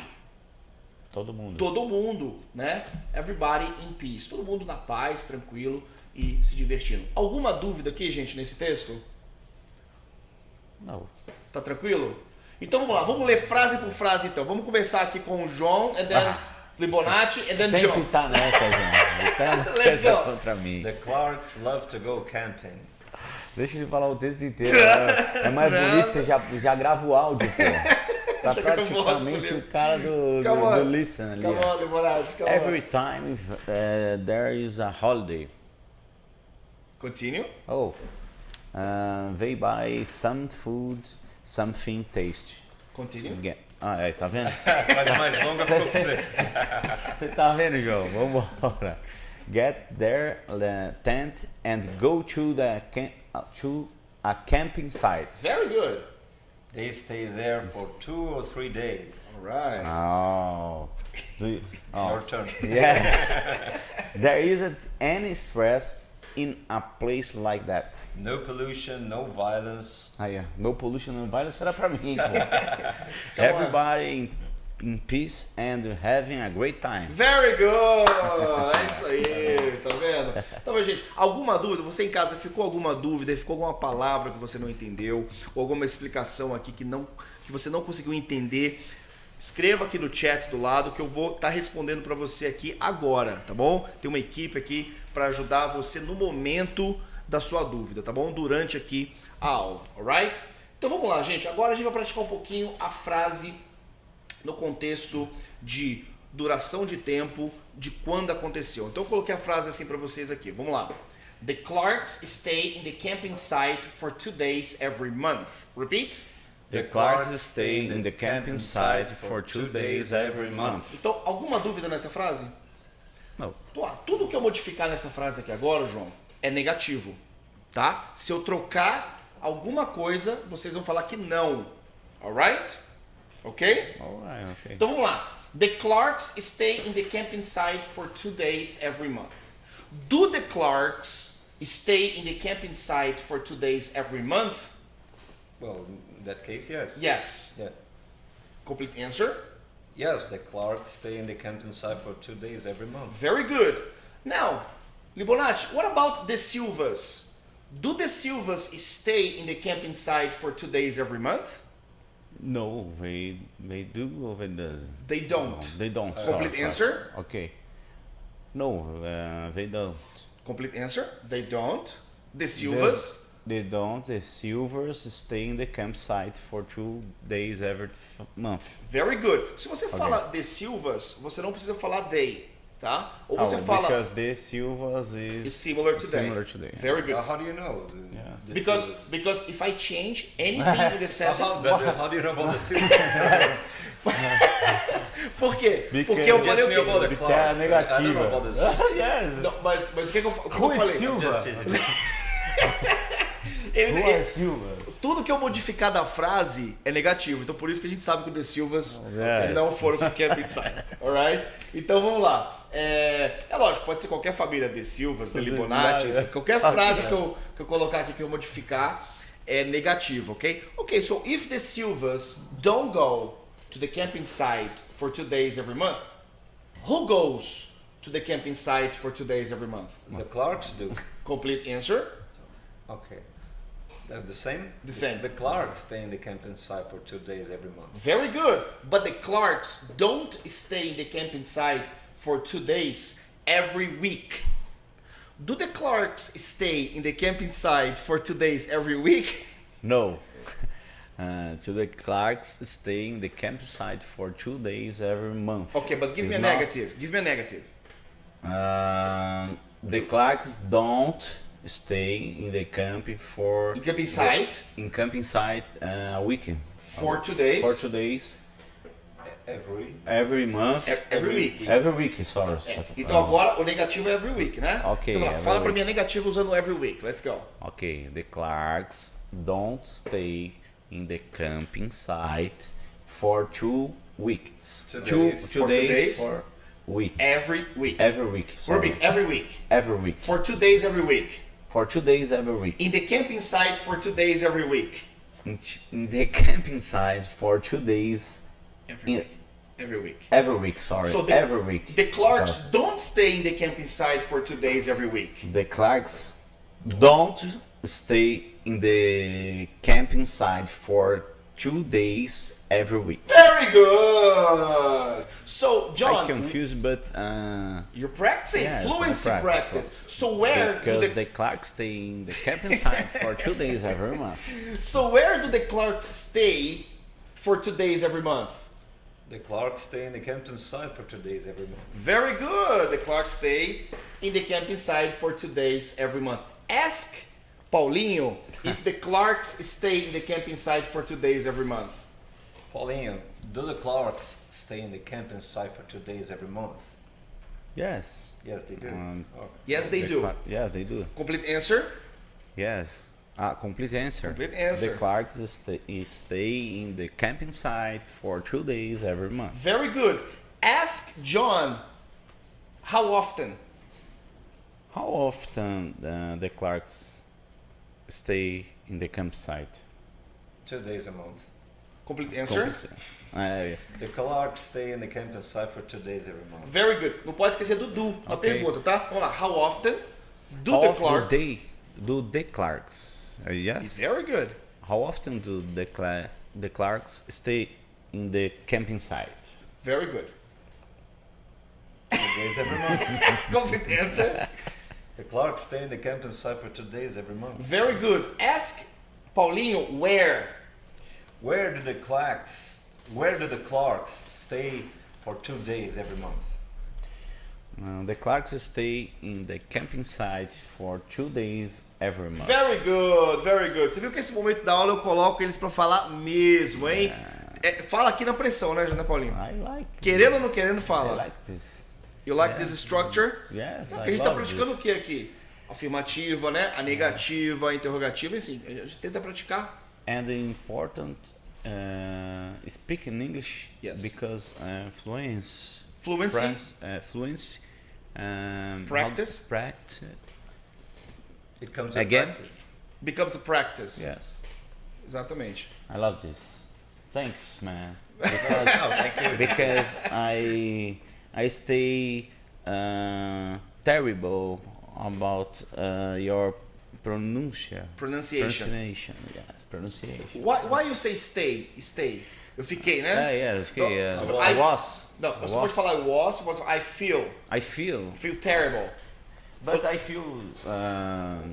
Todo mundo. Todo mundo, né? Everybody in peace. Todo mundo na paz, tranquilo e se divertindo. Alguma dúvida aqui, gente, nesse texto? Não. Tá tranquilo? Então vamos lá, vamos ler frase por frase então. Vamos começar aqui com o João, and then Libonati, and then Sempre John. tá nessa, gente. Tá Let's go. contra mim. The Clarks love to go camping. Deixa ele falar o texto inteiro. É mais bonito, você já grava o áudio, pô. Tá praticamente o cara do Listen ali. Come on, Libonati, come Every on. time there is a holiday. Continue. Oh. They buy some food, something tasty. Continue. Tá vendo? Faz mais longa pra você. Você tá vendo, João? Vambora. Get their tent and go to a camping site. Very good. They stay there for 2 or 3 days. All right. Oh. Your turn. Yes. There isn't any stress in a place like that. No pollution, no violence. Ah, yeah. No pollution and violence era pra mim, pô. Everybody in peace and having a great time. Very good! É isso aí, tá vendo? Então, meu gente, alguma dúvida? Você em casa ficou alguma dúvida? Ficou alguma palavra que você não entendeu? Ou alguma explicação aqui que você não conseguiu entender? Escreva aqui no chat do lado que eu vou estar respondendo para você aqui agora, tá bom? Tem uma equipe aqui para ajudar você no momento da sua dúvida, tá bom? Durante aqui a aula, alright? Então vamos lá, gente. Agora a gente vai praticar um pouquinho a frase no contexto de duração de tempo, de quando aconteceu. Então eu coloquei a frase assim para vocês aqui. Vamos lá. The Clarks stay in the camping site for 2 days every month. Repeat. The Clarks stay in the camping site for 2 days every month. Então, alguma dúvida nessa frase? Não. Tudo que eu modificar nessa frase aqui agora, João, é negativo, tá? Se eu trocar alguma coisa, vocês vão falar que não. Alright? Ok? Alright, okay. Então vamos lá. The Clarks stay in the camping site for 2 days every month. Do the Clarks stay in the camping site for 2 days every month? Well, in that case, yes. Yes. Yeah. Complete answer? Yes, the Clarks stay in the camping site for 2 days every month. Very good. Now, Libonati, what about the Silvas? Do the Silvas stay in the camping site for 2 days every month? No, they do or they doesn't? They don't. No, they don't. Complete Sorry. answer? Okay. No, they don't. Complete answer? They don't. The Silvas? They don't. The Silvers stay in the campsite for 2 days every month. Very good. Se você fala the Silvas, você não precisa falar they, tá? Ou você Oh, fala because the Silvers is similar to they. Similar to they. Very good. How do you know? The Because Silvers? because if I change anything in the sentence, How do you know about the Silvers? por quê? Because- Porque eu falei o Yes, we know about quê? the Porque é Clarks. I don't know negativa. about this. Yes. Não, mas o que eu Who is falei? Silva? Just teasing. Ele- Who are Silva? tudo que eu modificar da frase é negativo. Então por isso que a gente sabe que o The Silvas Yes. não foram pro camping site. Alright? Então vamos lá. É lógico, pode ser qualquer família The Silvas, The Libonati, qualquer frase que eu colocar aqui que eu modificar é negativo, ok? Ok, so if the Silvas don't go to the camping site for 2 days every month, who goes to the camping site for 2 days every month? The Clarks do. Complete answer? Okay. They're the same? The same. The Clarks stay in the camping site for 2 days every month. Very good. But the Clarks don't stay in the camping site for 2 days every week. Do the Clarks stay in the camping site for 2 days every week? No. To the Clarks stay in the campsite for 2 days every month. Okay, but give me a It's not- negative. Give me a negative. The Clarks don't stay in the camping for In camping site in camping site a week for 2 days. for 2 days Every every month Every week. every week. Sorry. Então agora o negativo é every week, né? Ok, Então, every fala pra week. mim a negativa usando every week. Let's go. Okay, the Clarks don't stay in the camping site for 2 weeks. Two Two days. two For 2 days days? for week. Every week. Every week. Sorry. Repeat, every week. Every week. For 2 days every week. For 2 days every week. In the camping site for 2 days every week. In the camping site for 2 days Every In- week. Every week. every week. Sorry. So every week. The Clarks don't stay in the camping site for 2 days every week. The Clarks don't stay in the camping site for 2 days every week. Very good. So, John, I confused, but you're practicing yes, fluency I practice. So where do because the the Clarks stay in the camping site for 2 days every month. so where do the Clarks stay for 2 days every month? The Clarks stay in the camping site for 2 days every month. Very good. The Clarks stay in the camping site for 2 days every month. Ask Paulinho if the Clarks stay in the camping site for 2 days every month. Paulinho, do the Clarks stay in the camping site for 2 days every month? Yes. Yes, they do. Okay. Yes, they The do. Yeah, they do. Complete answer? Yes. Complete answer. Complete answer. The Clarks stay in the camping site for 2 days every month. Very good. Ask John how often. How often the Clarks stay in the campsite? 2 days a month. Complete answer? The Clarks stay in the campsite for 2 days every month. Very good. Não pode esquecer do do na Ok. pergunta, tá? Vamos lá. How often do How the often Clarks... do the Clarks? Yes. Very good. How often do the Clarks stay in the camping site? Very good. 2 days every month. Complete answer? The Clarks stay in the campsite for 2 days every month. Very good. Ask Paulinho where. Where do the Clarks stay for 2 days every month? The Clarks stay in the camping site for 2 days every month. Very good, very good. Você viu que esse momento da aula eu coloco eles pra falar mesmo, hein? Fala aqui na pressão, né, Paulinho? I like. Querendo ou não querendo, I fala. like this. You like this structure? Yes, Não, I que a gente tá love praticando this. o que aqui? Afirmativa, né? A negativa, a interrogativa, assim. A gente tenta praticar. And important speak in English Yes. because fluency. Fluency. Fluency. Practice. Practice. It comes Again? practice. Becomes a practice. Yes. Exatamente. I love this. Thanks, man. Thank you. Because I stay terrible about your Pronunciation. pronunciation. Yes, pronunciation. Why you say stay? Stay. Eu fiquei, né? Yeah, okay. Não, I was. Não, você pode falar was, você pode falar I feel. I feel. Feel terrible. But I feel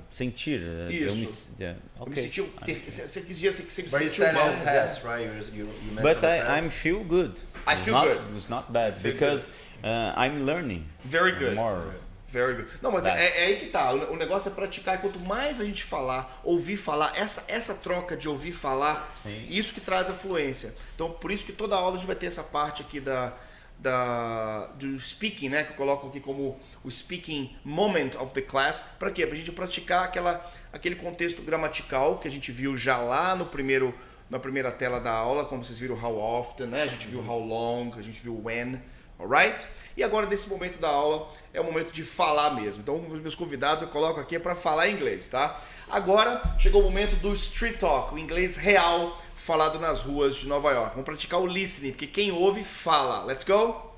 sentir. Isso. Yeah, Eu me okay. senti... Você quis dizer que você me But you sentiu said mal. in the past, right? You mentioned But the past. I'm feel good. I feel good. It's not bad because I'm learning. Very good. More. Very good. Não, mas Tá. é aí que tá. O negócio é praticar. E quanto mais a gente falar, ouvir falar, essa troca de ouvir falar, Sim. isso que traz a fluência. Então, por isso que toda aula a gente vai ter essa parte aqui do speaking, né? Que eu coloco aqui como o speaking moment of the class. Para quê? Pra gente praticar aquele contexto gramatical que a gente viu já lá na primeira tela da aula, como vocês viram how often, né? A gente viu how long, a gente viu when. Alright? E agora, nesse momento da aula, é o momento de falar mesmo. Então, os meus convidados eu coloco aqui para falar inglês, tá? Agora, chegou o momento do street talk, o inglês real falado nas ruas de Nova York. Vamos praticar o listening, porque quem ouve, fala. Let's go?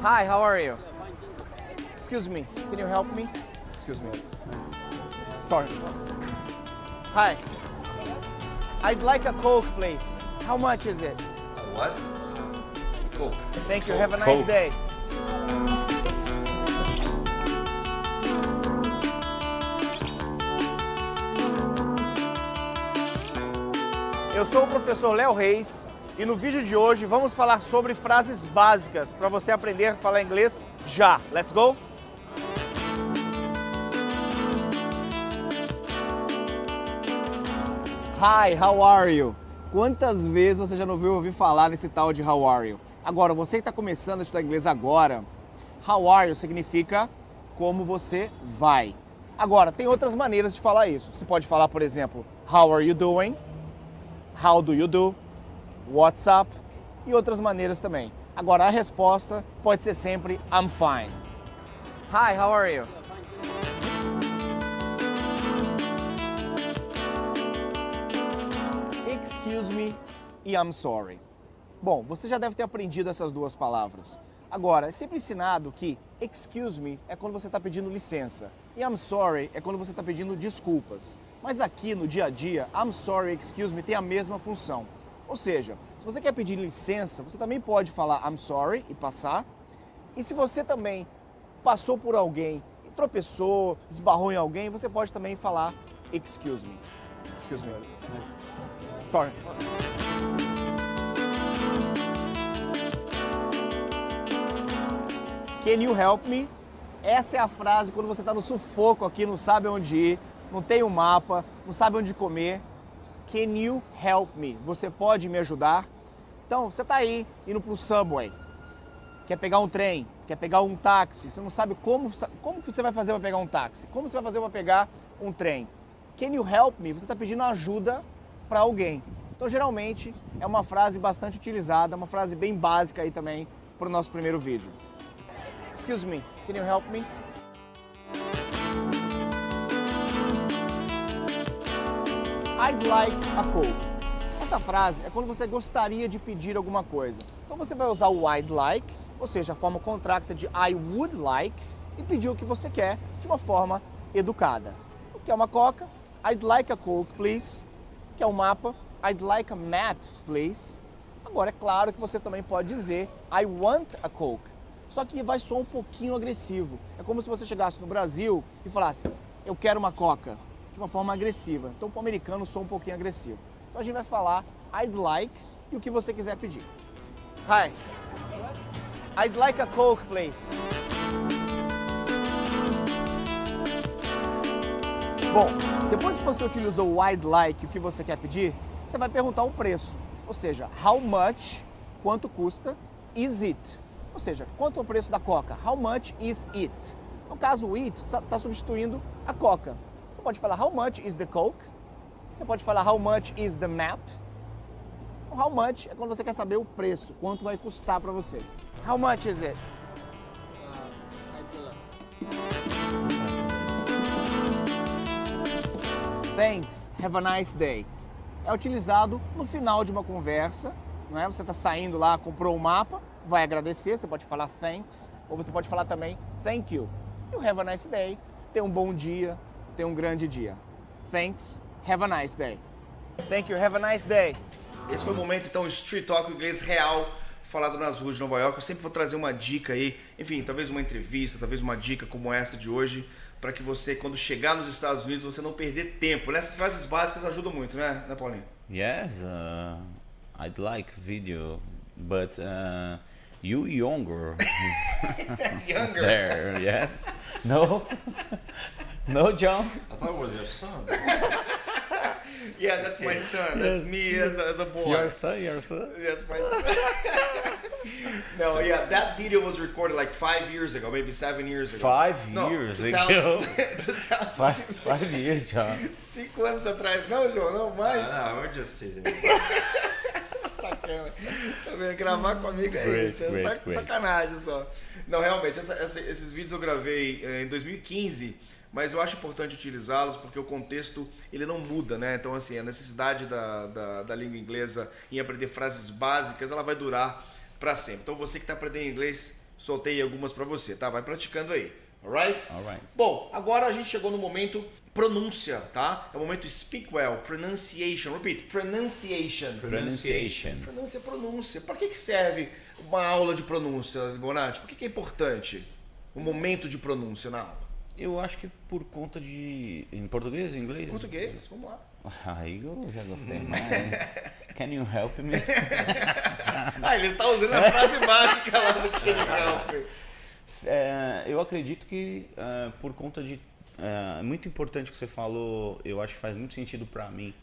Hi, how are you? Excuse me, can you help me? Excuse me. Sorry. Hi. I'd like a Coke, please. How much is it? What? Cool. Thank you, have a nice Coke. day. Eu sou o professor Léo Reis e no vídeo de hoje vamos falar sobre frases básicas para você aprender a falar inglês já. Let's go? Hi, how are you? Quantas vezes você já não ouviu ouvir falar desse tal de how are you? Agora, você que está começando a estudar inglês agora, how are you significa como você vai. Agora, tem outras maneiras de falar isso. Você pode falar, por exemplo, how are you doing? How do you do? What's up? E outras maneiras também. Agora, a resposta pode ser sempre I'm fine. Hi, how are you? Excuse me e I'm sorry. Bom, você já deve ter aprendido essas duas palavras. Agora, é sempre ensinado que excuse me é quando você está pedindo licença e I'm sorry é quando você está pedindo desculpas. Mas aqui no dia a dia, I'm sorry, excuse me tem a mesma função. Ou seja, se você quer pedir licença, você também pode falar I'm sorry e passar. E se você também passou por alguém, tropeçou, esbarrou em alguém, você pode também falar excuse me. Excuse me. Sorry. Can you help me? Essa é a frase quando você está no sufoco aqui, não sabe onde ir, não tem um mapa, não sabe onde comer. Can you help me? Você pode me ajudar? Então, você está aí, indo para o subway, quer pegar um trem, quer pegar um táxi, você não sabe como que você vai fazer para pegar um táxi, como você vai fazer para pegar um trem. Can you help me? Você está pedindo ajuda para alguém. Então, geralmente, é uma frase bastante utilizada, uma frase bem básica aí também para o nosso primeiro vídeo. Excuse me, can you help me? I'd like a Coke. Essa frase é quando você gostaria de pedir alguma coisa. Então você vai usar o I'd like, ou seja, a forma contracta de I would like, e pedir o que você quer de uma forma educada. O que é uma coca? I'd like a Coke, please. O que é um mapa? I'd like a map, please. Agora, é claro que você também pode dizer I want a Coke. Só que vai soar um pouquinho agressivo. É como se você chegasse no Brasil e falasse, eu quero uma coca, de uma forma agressiva. Então, para o americano, soa um pouquinho agressivo. Então, a gente vai falar I'd like e o que você quiser pedir. Hi, I'd like a Coke, please. Bom, depois que você utilizou o I'd like e o que você quer pedir, você vai perguntar o preço. Ou seja, how much, quanto custa, is it? Ou seja, quanto é o preço da coca? How much is it? No caso, o it está substituindo a coca. Você pode falar how much is the Coke? Você pode falar how much is the map? O how much é quando você quer saber o preço, quanto vai custar para você. How much is it? Thanks, have a nice day. É utilizado no final de uma conversa, não é? Você está saindo lá, comprou um mapa, vai agradecer, você pode falar thanks, ou você pode falar também thank you. E o have a nice day, tenha um bom dia, tenha um grande dia. Thanks, have a nice day. Thank you, have a nice day. Esse foi o momento, então, Street Talk, o inglês real, falado nas ruas de Nova York. Eu sempre vou trazer uma dica aí, enfim, talvez uma entrevista, talvez uma dica como essa de hoje, para que você, quando chegar nos Estados Unidos, você não perder tempo. Essas frases básicas ajudam muito, né Paulinho? Yes, I'd like video, but you younger. Younger. There, yes. No? No, John? I thought it was your son. Yeah, that's my son. That's me as a boy. Your son. That's my son. No, yeah, that video was recorded like 5 years ago, maybe 7 years ago. 5 No, years 2000 ago. 2000. 5 years, John. 5 anos atrás. Não, João, não mais. No, we're just teasing. Sacana. Tá vendo? Gravar comigo é isso. É sacanagem só. Não, realmente, esses vídeos eu gravei em 2015, mas eu acho importante utilizá-los porque o contexto ele não muda, né? Então, assim, a necessidade da língua inglesa em aprender frases básicas, ela vai durar para sempre. Então, você que está aprendendo inglês, soltei algumas para você, tá? Vai praticando aí, alright? Alright. Bom, agora a gente chegou no momento pronúncia, tá? É o momento speak well, pronunciation. Repeat, pronunciation. Pronunciation. Pronúncia. Para que serve uma aula de pronúncia, Bonatti? Por que é importante o momento de pronúncia na aula? Eu acho que por conta de... Em português, em inglês? Português, vamos lá. Aí eu já gostei mais. Can you help me? Ele tá usando a frase básica lá do Can you help? Eu acredito que por conta de... É muito importante o que você falou, eu acho que faz muito sentido para mim.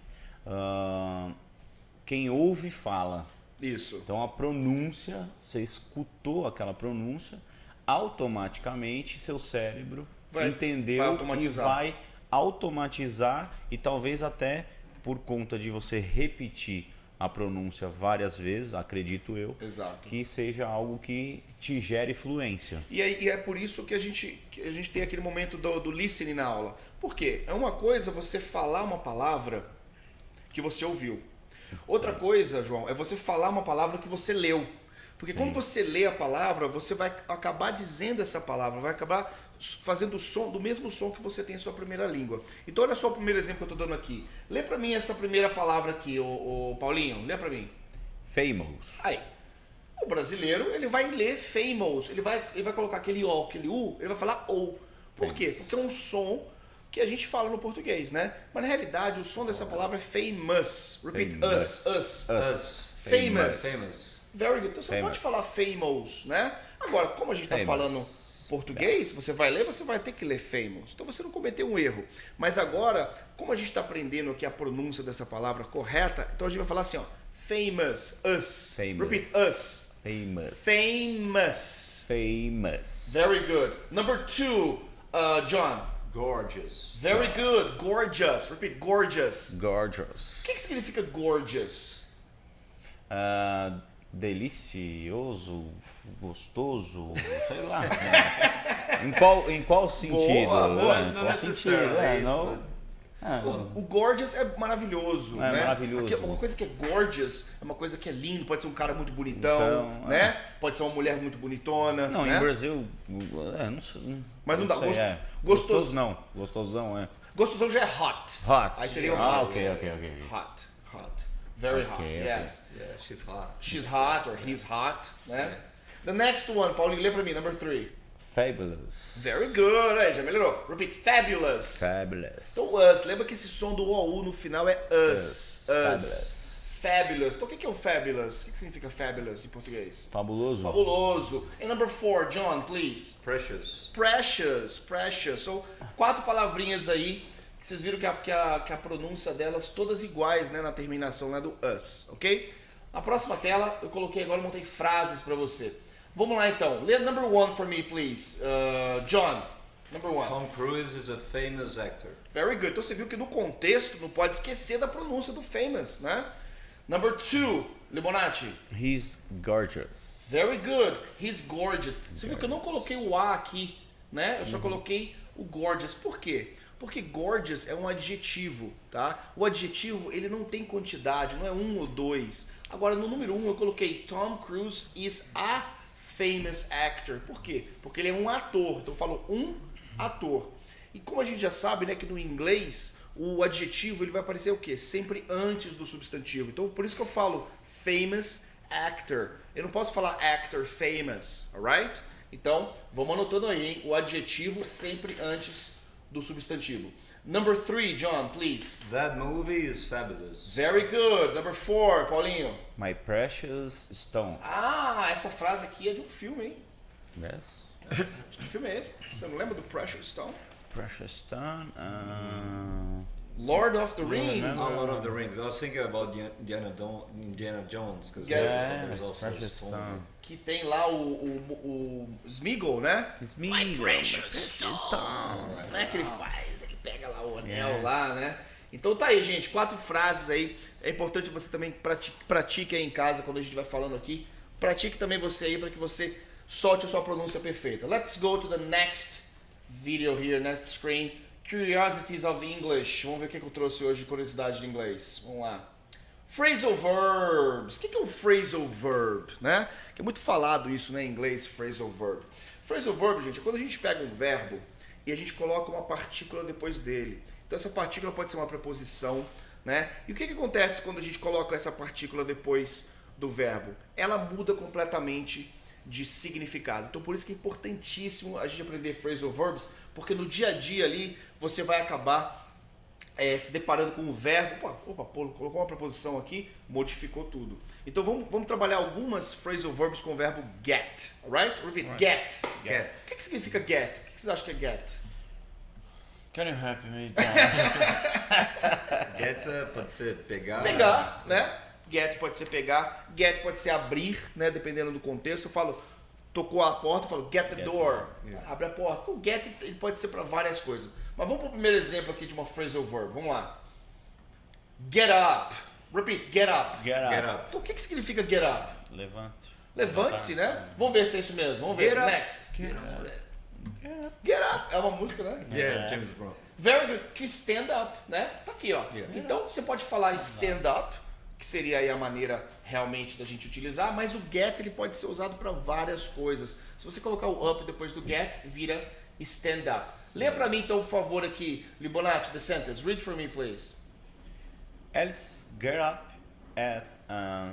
Quem ouve, fala. Isso. Então a pronúncia, você escutou aquela pronúncia, automaticamente seu cérebro entendeu e vai automatizar e talvez até por conta de você repetir a pronúncia várias vezes, acredito eu, exato, que seja algo que te gere fluência. E é por isso que a gente tem aquele momento do listening na aula. Por quê? É uma coisa você falar uma palavra que você ouviu. Outra coisa, João, é você falar uma palavra que você leu. Porque quando você lê a palavra, você vai acabar dizendo essa palavra, vai acabar fazendo o som do mesmo som que você tem em sua primeira língua. Então olha só o primeiro exemplo que eu estou dando aqui. Lê para mim essa primeira palavra aqui, o Paulinho, lê para mim. Famous. Aí, o brasileiro, ele vai ler famous, ele vai colocar aquele O, aquele U, ele vai falar OU. Por quê? Porque é um som que a gente fala no português, né? Mas na realidade o som dessa palavra é famous. Repeat, famous. us. Famous. Famous. Very good. Então você pode falar famous, né? Agora, como a gente está falando português, você vai ler, você vai ter que ler famous. Então você não cometeu um erro. Mas agora, como a gente está aprendendo aqui a pronúncia dessa palavra correta, então a gente vai falar assim, ó, famous, us. Famous. Repeat, us. Famous. Famous. Famous. Very good. Number 2, John. Gorgeous. Very good. Gorgeous. Repeat. Gorgeous. Gorgeous. O que significa gorgeous? Delicioso, gostoso, sei lá. Em qual sentido? Boa, boa. Em qual sentido? O gorgeous é maravilhoso, né? Maravilhoso. Uma coisa que é gorgeous é uma coisa que é lindo, pode ser um cara muito bonitão, Então, né? Pode ser uma mulher muito bonitona, Não, né? em Brasil, não sei. Mas não dá sei, gosto. Gostoso não, gostosão é. Gostosão já é hot. Hot. Aí seria o hot. ok. Hot. Very hot, Ok. yes. Yeah, she's hot. She's hot or he's hot, né? The next one, Paulinho, lê pra mim, number 3. Fabulous. Very good, aí, já melhorou. Repeat, fabulous. Fabulous. Então, us, lembra que esse som do OU no final é us. Fabulous. Então, o que é o fabulous? O que significa fabulous em português? Fabuloso. Fabuloso. And number 4, John, please. Precious. Precious. São 4 palavrinhas aí que vocês viram que a pronúncia delas todas iguais, né, na terminação, né, do us, ok? Na próxima tela, eu coloquei agora, montei frases para você. Vamos lá então. Lê number 1 for me, please. John, number 1. Tom Cruise is a famous actor. Very good. Então você viu que no contexto não pode esquecer da pronúncia do famous, né? Number 2, Libonati. He's gorgeous. Very good. He's gorgeous. Você viu que eu não coloquei o A aqui, né? Eu só coloquei o gorgeous. Por quê? Porque gorgeous é um adjetivo, tá? O adjetivo, ele não tem quantidade, não é 1 ou 2. Agora, no número 1, eu coloquei Tom Cruise is a famous actor. Por quê? Porque ele é um ator. Então, eu falo um ator. E como a gente já sabe, né, que no inglês, o adjetivo, ele vai aparecer o quê? Sempre antes do substantivo. Então, por isso que eu falo famous actor. Eu não posso falar actor famous, alright? Então, vamos anotando aí, hein? O adjetivo sempre antes do substantivo. Number 3, John, please. That movie is fabulous. Very good. Number 4, Paulinho. My precious stone. Ah, essa frase aqui é de um filme, hein? Yes. Que filme é esse? Você não lembra do Precious Stone? Precious stone. Lord of the Rings. remember. Lord of the Rings. I was thinking about Indiana Jones because Yeah, there's also a precious stone. stone. Que tem lá o Smeagol, né? It's me. My precious stone. Não é que ele faz, ele pega lá o anel lá, né? Então tá aí, gente, 4 frases aí. É importante você também pratique aí em casa quando a gente vai falando aqui. Pratique também você aí para que você solte a sua pronúncia perfeita. Let's go to the next video here, next screen. Curiosities of English. Vamos ver o que eu trouxe hoje de curiosidade de inglês. Vamos lá. Phrasal verbs. O que é um phrasal verb, né? Que é muito falado isso, né, em inglês, phrasal verb. Phrasal verb, gente, é quando a gente pega um verbo e a gente coloca uma partícula depois dele. Então essa partícula pode ser uma preposição, né? E o que acontece quando a gente coloca essa partícula depois do verbo? Ela muda completamente de significado. Então por isso que é importantíssimo a gente aprender phrasal verbs, porque no dia a dia ali você vai acabar se deparando com o verbo. Opa, colocou uma preposição aqui, modificou tudo. Então vamos trabalhar algumas phrasal verbs com o verbo get, alright? Repeat, get. Get. O que significa get? O que vocês acham que é get? Can you help me, John? Get pode ser pegar. Pegar, né? Get pode ser pegar, get pode ser abrir, né? Dependendo do contexto. Eu falo, tocou a porta, eu falo get the door. Abre a porta. O get ele pode ser para várias coisas. Mas vamos para o primeiro exemplo aqui de uma phrasal verb. Vamos lá. Get up. Repeat, get up. Get up. Get up. Então o que significa get up? Levante. Levante-se, né? Vamos ver se é isso mesmo. Vamos ver. Get up. Next. Get up. Get up. É uma música, né? Yeah, James Brown. Very good. To stand up, né? Tá aqui, ó. Yeah. Então você pode falar stand up, que seria aí a maneira realmente da gente utilizar, mas o get ele pode ser usado para várias coisas. Se você colocar o up depois do get, vira stand up. Lê para mim então, por favor, aqui, Libonati, the sentence. Read for me, please. Alice get up at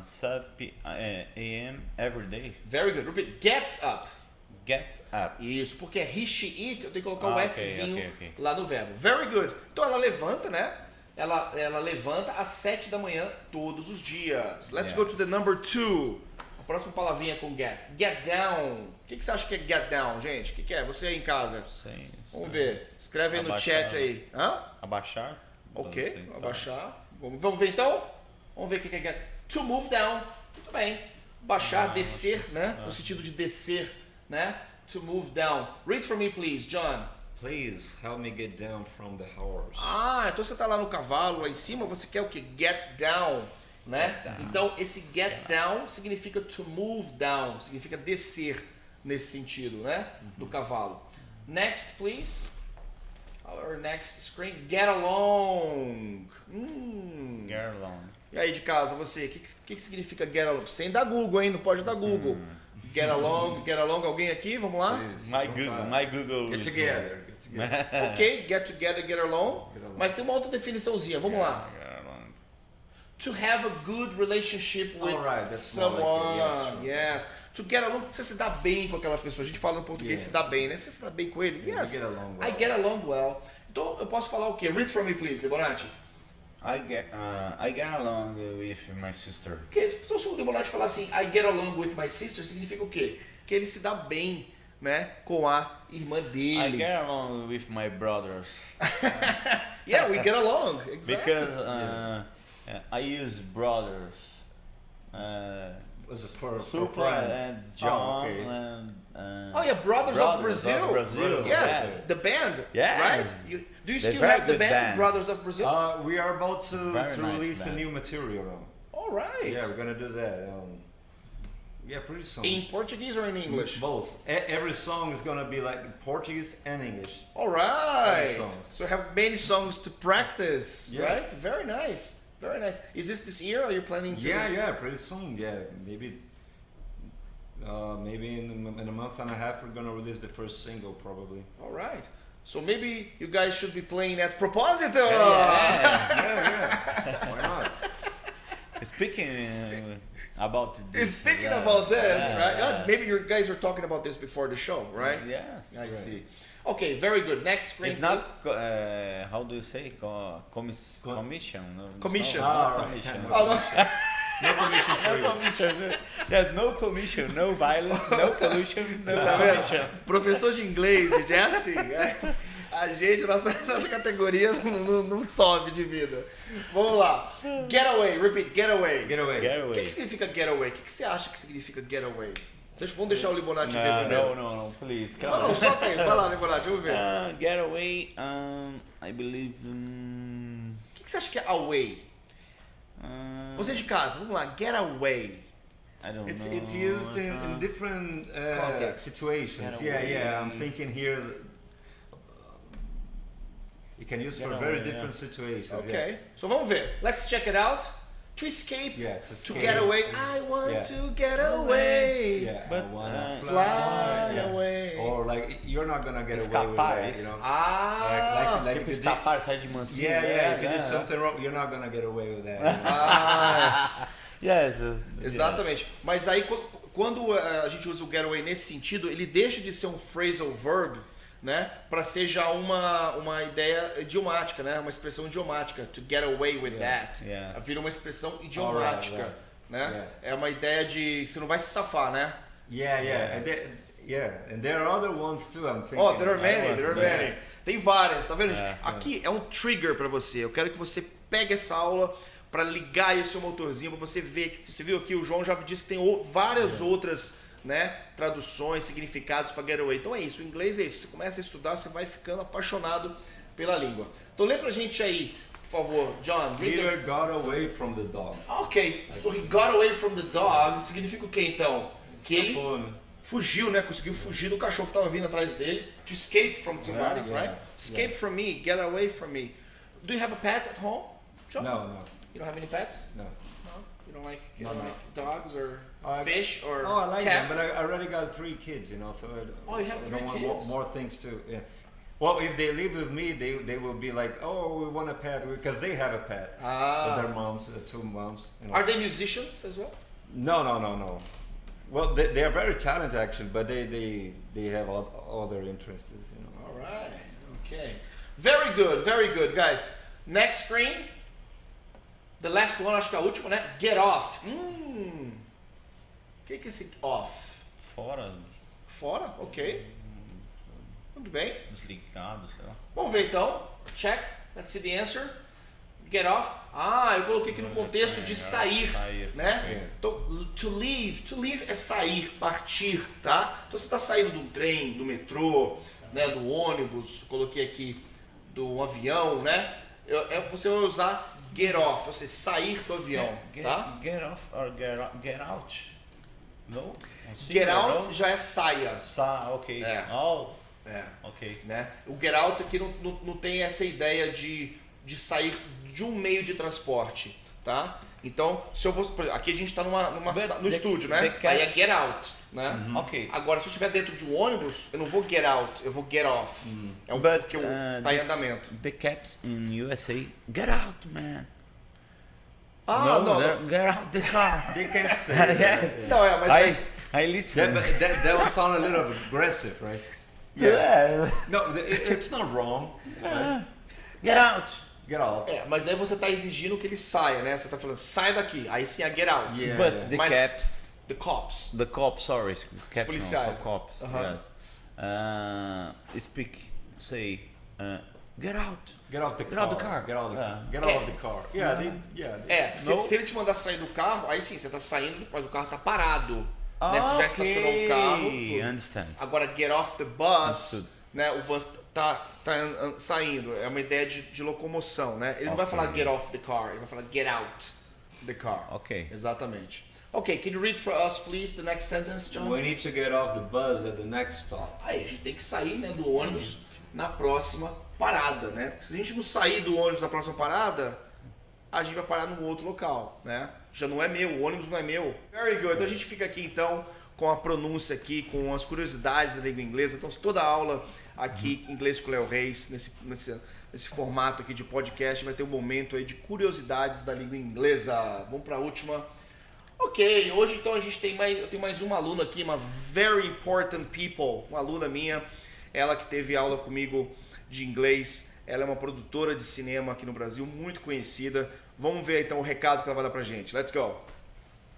7 a.m. every day. Very good. Repeat. Gets up. Gets up. Isso, porque é he, she, it, eu tenho que colocar o ok, Szinho ok. lá no verbo. Very good. Então ela levanta, né? Ela levanta às 7 da manhã todos os dias. Let's go to the number 2. A próxima palavrinha com get. Get down. O que você acha que é get down, gente? O que é? Você aí em casa. Sim. Vamos ver. Escreve aí no Abaixar. chat aí. Hã? Abaixar. Ok. Então, Abaixar. Vamos ver então? Vamos ver o que é get. To move down. Muito bem. Baixar, descer, né? No sentido de descer, né? To move down. Read for me, please, John. Please help me get down from the horse. Ah, então você tá lá no cavalo, lá em cima, você quer o quê? Get down, né? Então esse get down significa to move down, significa descer nesse sentido, né? Do cavalo. Next, please. Our next screen, get along. Get along. E aí de casa, você, o que significa get along? Sem dar Google, hein? Não pode dar Google. Get along, alguém aqui? Vamos lá? My Google Get is together. Ok, get together, get along. Mas tem uma outra definiçãozinha, vamos lá. Get along. To have a good relationship with Alright, that's more someone. like it, Yes. To get along, você se dá bem com aquela pessoa. A gente fala no português se dá bem, né? Você se dá bem com ele? Yeah, Yes. you get along well. I get along well. Então eu posso falar o quê? Read for me, please, Libonati. I get along with my sister. Porque então, se o Libonati falar assim, I get along with my sister, significa o quê? Que ele se dá bem, né? Com a irmã I dele. get along with my brothers. Yeah, we get along. Exactly. Because I use brothers. For Super friends. and John okay. and Oh yeah, Brothers of Brazil. Brazil. Yes, the band. Yes. Right? Do you They're still very have the good band, band. Brothers of Brazil? We are about to Very nice release a band. new material now. All right. Yeah, we're gonna do that. Yeah, pretty soon. In Portuguese or in English? Both. Every song is gonna be like Portuguese and English. All right. Many songs. So you have many songs to practice, Yeah. right? Very nice. Very nice. Is this year? Are you planning to? Yeah, pretty soon. Yeah, maybe in a month and a half we're gonna release the first single probably. All right. So maybe you guys should be playing at Proposito. Why not? Speaking about this. Speaking yeah. about this, Yeah, right? yeah. Maybe you guys are talking about this before the show, right? Yes. I see. Okay, very good. Next screen. It's not, please. how do you say, commission? No, it's Commission. Not Ah, commission. Oh, no. No commission. There's no commission, no violence, no pollution, no Tá commission. vendo? Professor de inglês, gente, é assim. A gente, nossa categoria não sobe de vida. Vamos lá. Getaway, repeat, getaway. Get away. Get O que away. significa getaway? O que você acha que significa getaway? Vamos deixar o Libonati ver primeiro. No, please. Come Não, on. só tem. Vai lá, Libonati, vamos ver. Get away, I believe. O que você acha que é away? Você de casa, vamos lá. Getaway. I don't It's know. it's used in different Contexts. situations. Get Yeah, away. yeah. I'm thinking here. You can use Get for very away, different situations. Ok. So vamos ver. Let's check it out. To escape. Yeah, to To escape. get away. I want Yeah. to get away. Yeah. But, I wanna Fly yeah. away. Or like you're not gonna get away with Escapar, that, isso. you know. Ah. Like Tipo, if you did, escapar, sair de mansinho. yeah, if you did something wrong, you're not gonna get away with that. you know? Yes. Exatamente. Mas aí quando a gente usa o getaway nesse sentido, ele deixa de ser um phrasal verb, né, para ser já uma ideia idiomática, né, uma expressão idiomática. To get away with that. Yeah. Vira uma expressão idiomática, Alright, né? Yeah. É uma ideia de você não vai se safar, né? Yeah. And there are other ones too. I'm thinking. Oh, there are many. Yeah. Tem várias, tá vendo? É, Aqui é um trigger para você. Eu quero que você pegue essa aula para ligar aí o seu motorzinho, para você ver que você viu aqui o João já disse que tem várias outras, né, traduções, significados para getaway. Então é isso, o inglês é isso. Você começa a estudar, você vai ficando apaixonado pela língua. Então lê pra gente aí, por favor, John. Peter got away from the dog. Ok, so he got away from the dog. Significa o que então? Que ele Escapou, né? fugiu, né? Conseguiu fugir do cachorro que estava vindo atrás dele. To escape from somebody, Yeah, right? Escape from me, get away from me. Do you have a pet at home, John? No. You don't have any pets? No. You don't like, No. dogs or I- fish or Oh, I like them, cats? but I already got 3 kids, you know, so I don't, Oh, you have I 3 don't want kids? more things to. Yeah. Well, if they live with me, they will be like, oh, we want a pet because they have a pet. Ah. With their moms, 2 moms. You know. Are they musicians as well? No. Well, they are very talented actually, but they have other interests, you know. All right. Okay. Very good, guys. Next screen. The last one, acho que é a última, né? Get off. O que é esse off? Fora, Fora? Ok. Muito bem. desligado, sei lá. Vamos ver então. Check. Let's see the answer. Get off. Ah, eu coloquei aqui no contexto de sair, né? Então, to leave. To leave é sair, partir, tá? Então você está saindo de um trem, do metrô, né, do ônibus, coloquei aqui do avião, né? Você vai usar get off, ou seja, sair do avião, tá? Get off or get out? No? Get out já é saia. Ok. É. Oh, É. ok. Né? O get out aqui não tem essa ideia de sair de um meio de transporte, tá? Então, se eu vou, por exemplo, aqui a gente está no estúdio, né? Aí é get out, né? Ok. Agora, se eu estiver dentro de um ônibus, eu não vou get out, eu vou get off. É um porque tá em andamento. The caps in USA, get out, man. Ah, não. Get out the car. They can't say Yes. Não, mas I listen. that will sound a little aggressive, right? Yeah. No, it's not wrong. Right? Get out. Get out. mas aí você tá exigindo que ele saia, né? Você tá falando, sai daqui. Aí sim é get out. Yeah. But the Mas- caps, The cops. the cops, sorry, caps policiais, no, cops. Uh-huh. Yes. Say, get out. Get off the car. Get out the car. Get out the car. Get É. out of the car. Yeah. Se ele te mandar sair do carro, aí sim, você tá saindo, mas o carro tá parado. Né? Você já estacionou o carro. tudo. Understand. Agora, get off the bus, Understood. né? O bus tá saindo. É uma ideia de locomoção, né? Ele não vai falar get off the car, ele vai falar get out the car. Ok. Exatamente. Ok, can you read for us, please, the next sentence, John? We need to get off the bus at the next stop. Aí a gente tem que sair, né, do ônibus na próxima parada, né? Porque se a gente não sair do ônibus na próxima parada, a gente vai parar num outro local, né? Já não é meu, o ônibus não é meu. Very good. Então a gente fica aqui então com a pronúncia aqui, com as curiosidades da língua inglesa. Então toda a aula aqui, Inglês com o Léo Reis, nesse formato aqui de podcast, vai ter um momento aí de curiosidades da língua inglesa. Vamos para a última. Ok, hoje então eu tenho mais uma aluna aqui, uma very important people, uma aluna minha, ela que teve aula comigo de inglês, ela é uma produtora de cinema aqui no Brasil, muito conhecida. Vamos ver então o recado que ela vai dar pra gente. Let's go!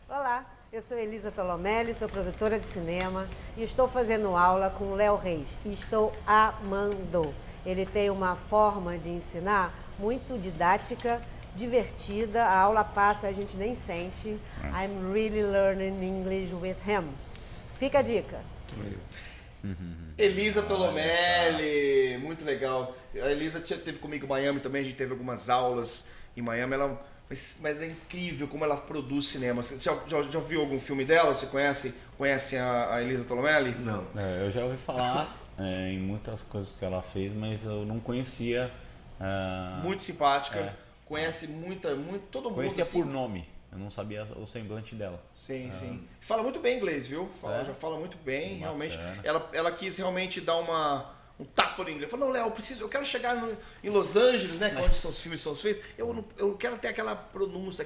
Olá, eu sou Elisa Tolomelli, sou produtora de cinema e estou fazendo aula com o Léo Reis e estou amando. Ele tem uma forma de ensinar muito didática, divertida, a aula passa, a gente nem sente. I'm really learning English with him. Fica a dica. Elisa Tolomelli, muito legal. A Elisa teve comigo em Miami também, a gente teve algumas aulas em Miami. Mas é incrível como ela produz cinema. Você já viu algum filme dela? Você conhece a Elisa Tolomelli? Não. Eu já ouvi falar em muitas coisas que ela fez, mas eu não conhecia. Muito simpática. Conhece todo mundo. Conhecia assim. por nome, eu não sabia o semblante dela. Sim, sim. Fala muito bem inglês, viu? Já fala muito bem, realmente. Ela quis realmente dar um tapa no inglês. Falou, não, Léo, eu quero chegar em Los Angeles, né? Onde os filmes são feitos. Eu quero ter aquela pronúncia,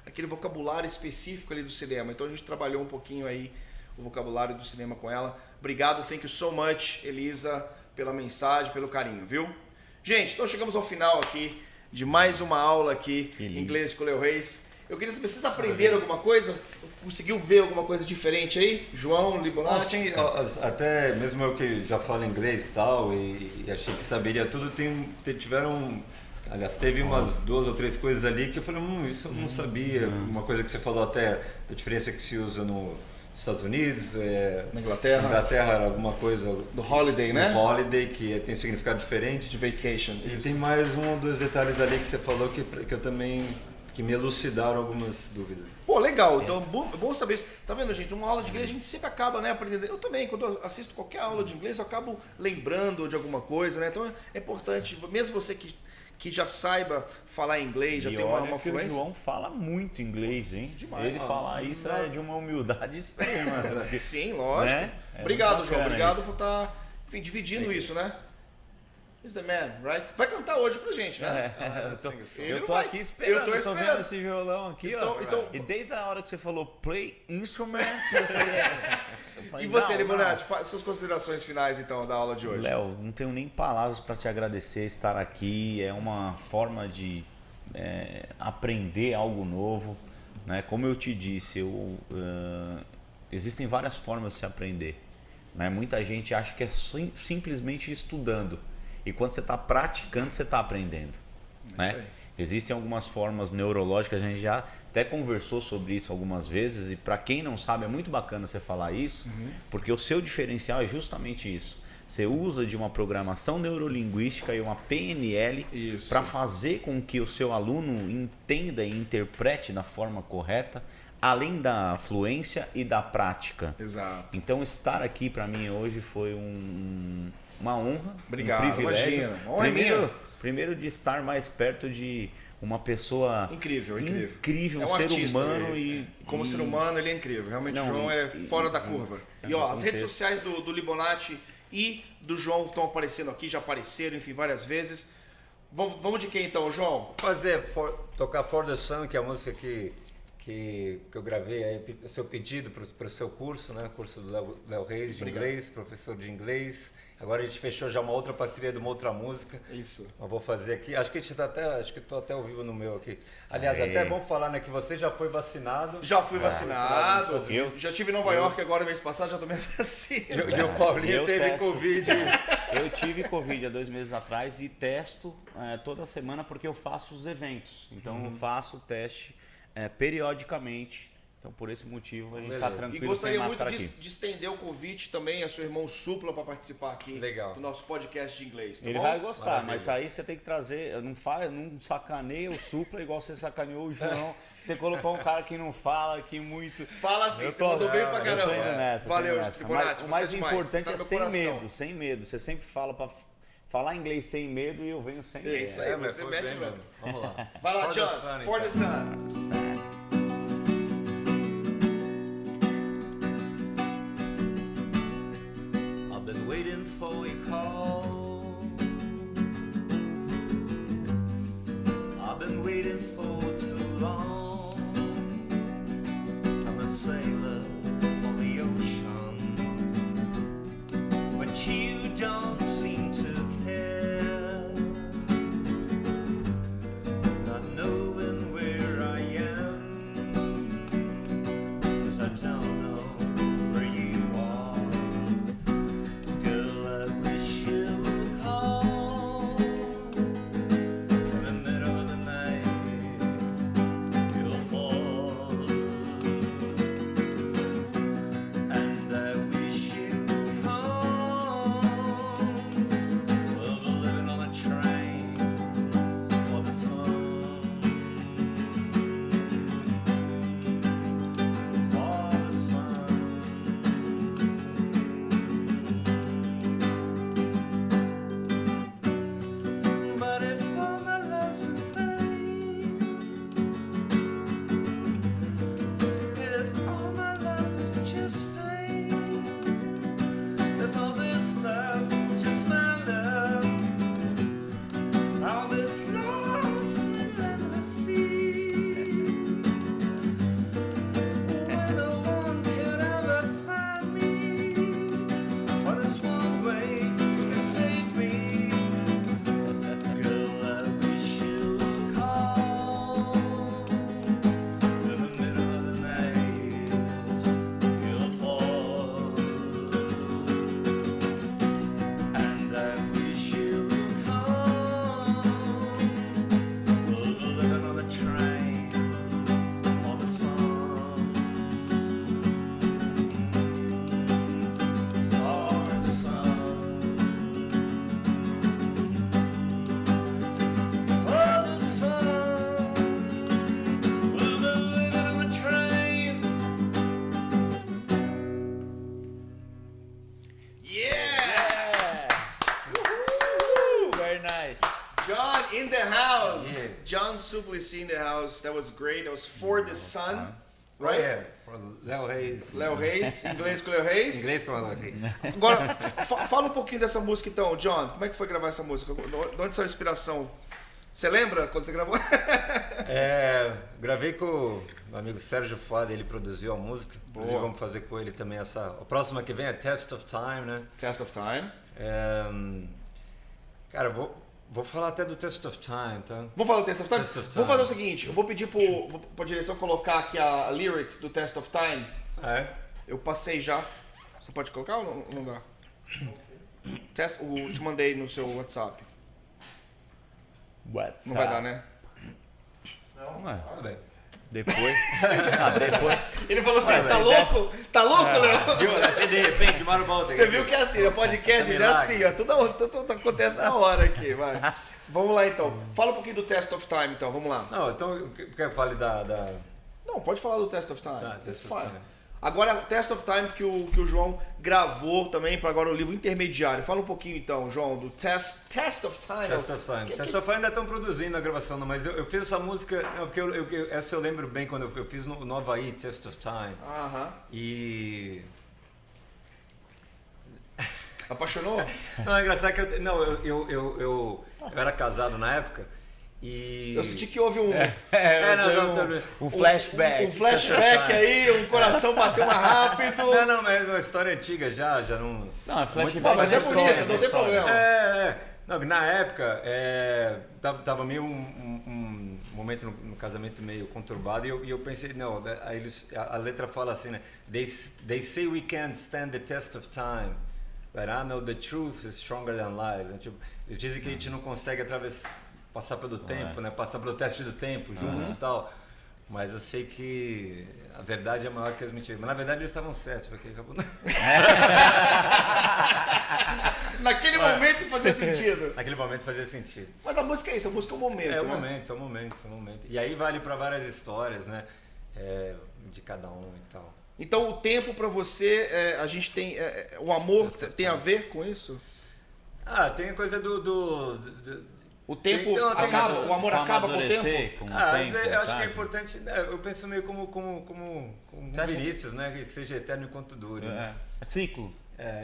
aquele vocabulário específico ali do cinema. Então a gente trabalhou um pouquinho aí o vocabulário do cinema com ela. Obrigado, thank you so much, Elisa, pela mensagem, pelo carinho, viu? Gente, então chegamos ao final aqui de mais uma aula aqui em Inglês com o Léo Reis. Eu queria saber, vocês aprenderam alguma coisa? Conseguiu ver alguma coisa diferente aí? João, Libonati? Sim, até mesmo eu que já falo inglês e tal, e achei que saberia tudo, aliás, teve umas 2 ou 3 coisas ali que eu falei, isso eu não sabia. Uma coisa que você falou até da diferença que se usa nos Estados Unidos, Na Inglaterra. Na Inglaterra era alguma coisa Do holiday, né? do holiday, que tem significado diferente. De vacation. E isso. tem mais 1 ou 2 detalhes ali que você falou que eu também, que me elucidaram algumas dúvidas. Pô, legal. Então, bom saber isso. Tá vendo, gente? Uma aula de inglês a gente sempre acaba, né, aprendendo. Eu também, quando eu assisto qualquer aula de inglês, eu acabo lembrando de alguma coisa, né? Então é importante, mesmo você que já saiba falar inglês, já E tem olha uma que o fluência. João fala muito inglês, hein? Demais. Ele falar isso é de uma humildade extrema. Sim, lógico. Né? É Obrigado, muito João. bacana Obrigado isso. por estar, dividindo isso, né? He's the man, right? Vai cantar hoje pra gente, né? Ele Eu não tô vai. aqui esperando, Eu tô tô esperando. vendo esse violão aqui, ó. Então- E desde a hora que você falou play instrument, eu falei, E você, não, Libonati, suas considerações finais, então, da aula de hoje. Léo, não tenho nem palavras para te agradecer estar aqui. É uma forma de aprender algo novo, né? Como eu te disse, existem várias formas de se aprender, né? Muita gente acha que é simplesmente estudando, e quando você está praticando, você está aprendendo, né? Existem algumas formas neurológicas, a gente já até conversou sobre isso algumas vezes, e para quem não sabe, é muito bacana você falar isso, porque o seu diferencial é justamente isso. Você usa de uma programação neurolinguística e uma PNL para fazer com que o seu aluno entenda e interprete da forma correta, além da fluência e da prática. Exato. Então, estar aqui para mim hoje foi uma honra, Obrigado, um privilégio. imagina. Honra é minha. Primeiro de estar mais perto de uma pessoa incrível, um ser artista, humano como ser humano ele é incrível. Realmente o João é fora da curva. E ó, as redes sociais do Libonati e do João estão aparecendo aqui, já apareceram, enfim, várias vezes. Vamos de quem então, João? Tocar For the Sun, que é a música que eu gravei aí, o seu pedido para o seu curso, né? Curso do Léo Reis de inglês, professor de inglês. Agora a gente fechou já uma outra parceria de uma outra música. Isso. Eu vou fazer aqui. Acho que estou até ao vivo no meu aqui. Aliás, até é bom falar, né, que você já foi vacinado. Já fui vacinado. Já estive em Nova York agora mês passado, já tomei a vacina. E o Paulinho teve Covid. Eu tive Covid há 2 meses atrás e testo toda semana porque eu faço os eventos. Então eu faço o teste periodicamente. Então, por esse motivo, a gente está tranquilo. E gostaria sem muito máscara de estender o convite também a seu irmão Supla para participar aqui do nosso podcast de inglês. Tá Ele bom? vai gostar, mas aí você tem que trazer. Não sacaneia o Supla igual você sacaneou o João. Você colocou um cara que não fala, que muito. Fala assim, você mandou bem pra caramba. Eu tô indo nessa, Valeu, Mas o mais importante tá é sem medo. Você sempre fala para falar inglês sem medo e eu venho sem medo. É isso aí, você mete mesmo. Vamos lá. Vai lá, John. For the Sun. Waiting for your call. I've been waiting for too long. I'm a sailor on the ocean, but you don't seem to care. Not knowing where I am, 'cause I don't know where you are. in the house. Yeah. John Suplicy in the house. That was great. That was For the Sun, right? Yeah, for Léo Reis. Léo Reis, inglês com Léo Reis. Inglês com Léo Reis. Agora, fala um pouquinho dessa música então, John. Como é que foi gravar essa música? De onde saiu a inspiração? Você lembra quando você gravou? Gravei com o meu amigo Sérgio Fada, ele produziu a música. Inclusive vamos fazer com ele também essa. A próxima que vem é Test of Time, né? Test of Time. Cara, vou falar até do Test of Time, tá? Vou falar do Test of Time? Test of Time. Vou fazer o seguinte, eu vou pedir pra direção colocar aqui a lyrics do Test of Time. Eu passei já. Você pode colocar ou não dá? Eu te mandei no seu WhatsApp. Não vai dar, né? Não é. Depois. Ele falou assim, tá louco? Tá louco, Léo? Viu? Assim, de repente, Mário Balda. Você viu que é assim, o podcast já é assim, ó, tudo acontece na hora aqui, vai. Vamos lá então. Fala um pouquinho do Test of Time então, vamos lá. Não, então, quer que eu fale da... Não, pode falar do Test of Time. Tá, Test of Time. Agora, o Test of Time que o João gravou também para agora o livro intermediário. Fala um pouquinho então, João, do Test of Time. Test of Time. Test of Time ainda estão produzindo a gravação, mas eu fiz essa música, porque essa eu lembro bem quando eu fiz no Havaí, Test of Time. Aham. E... Apaixonou? Não, é engraçado que eu era casado na época e... Eu senti que houve um... Um flashback. Um flashback aí, um coração bateu mais rápido. Não, mas é uma história antiga já não... Não, é flashback. Mas é bonita, não tem problema. Não, na época, tava meio um momento no casamento meio conturbado e eu pensei, não, a letra fala assim, né? They say we can't stand the test of time, but I know the truth is stronger than lies. Tipo, eles dizem que a gente não consegue passar pelo tempo, né? Passar pelo teste do tempo juntos e tal. Mas eu sei que a verdade é maior que as mentiras. Mas na verdade eles estavam certos, porque acabou... Naquele momento fazia sentido. Naquele momento fazia sentido. Mas a música é isso, a música é um momento, É um momento. E aí vale para várias histórias, né? De cada um e tal. Então o tempo para você, a gente tem... o amor tem a ver com isso? Tem a coisa do o tempo acaba, o amor acaba com o tempo? Eu acho que é importante, eu penso meio como Vinícius, né? Que seja eterno enquanto dure. É ciclo.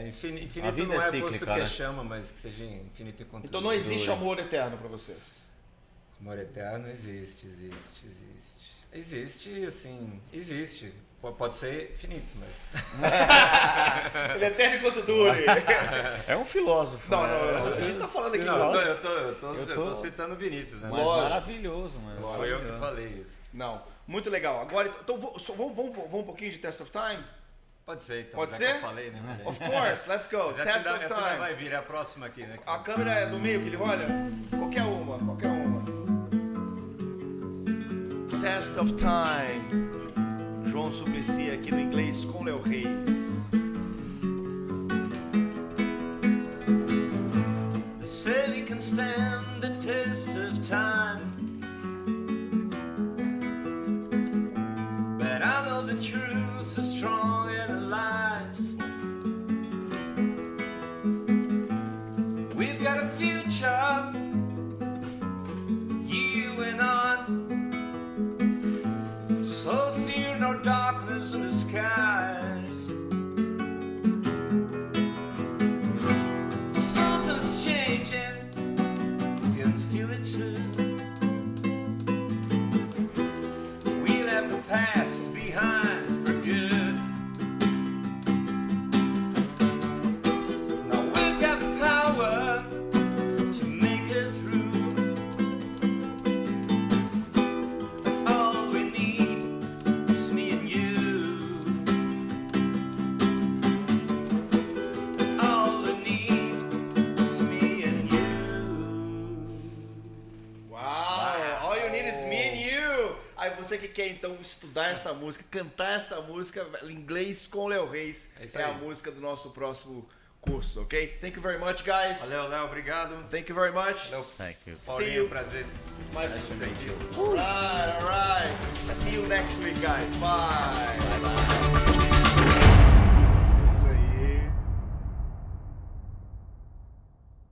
Infinito não é posto que chama, mas que seja infinito enquanto Então não existe amor eterno para você? Amor eterno existe. Existe, assim, existe. Pode ser finito, mas... Ele é eterno enquanto dure. É um filósofo. Não, a gente tá falando aqui... Eu tô citando Vinícius, né? Mas maravilhoso, mano. Foi eu que falei isso. Não, muito legal. Agora, então vamos um pouquinho de Test of Time? Pode ser, então. Pode ser? Eu falei, né? Of course, let's go. Test of Essa Time. vai vir, é a próxima aqui, né? A câmera é do meio que ele olha? Qualquer uma. Test of Time. João Suplicy aqui no Inglês com Léo Reis. They say they can stand the test of time, but I know the truth is stronger than lies. We've got a future, you and I, so fear no darkness in the skies. Something's changing, you can feel it too. We left the past behind for good. Now we've got the power to make it through. All we need is me and you. All we need is me and you. Uau! All you need is me and you. Aí você que quer então estudar essa música, cantar essa música em inglês com Léo Reis, é a música do nosso próximo curso, ok? Thank you very much, guys. Valeu, Léo, obrigado. Thank you very much. Thank you. See Paulinho, you. prazer. My pleasure. All right. See you next week, guys. Bye.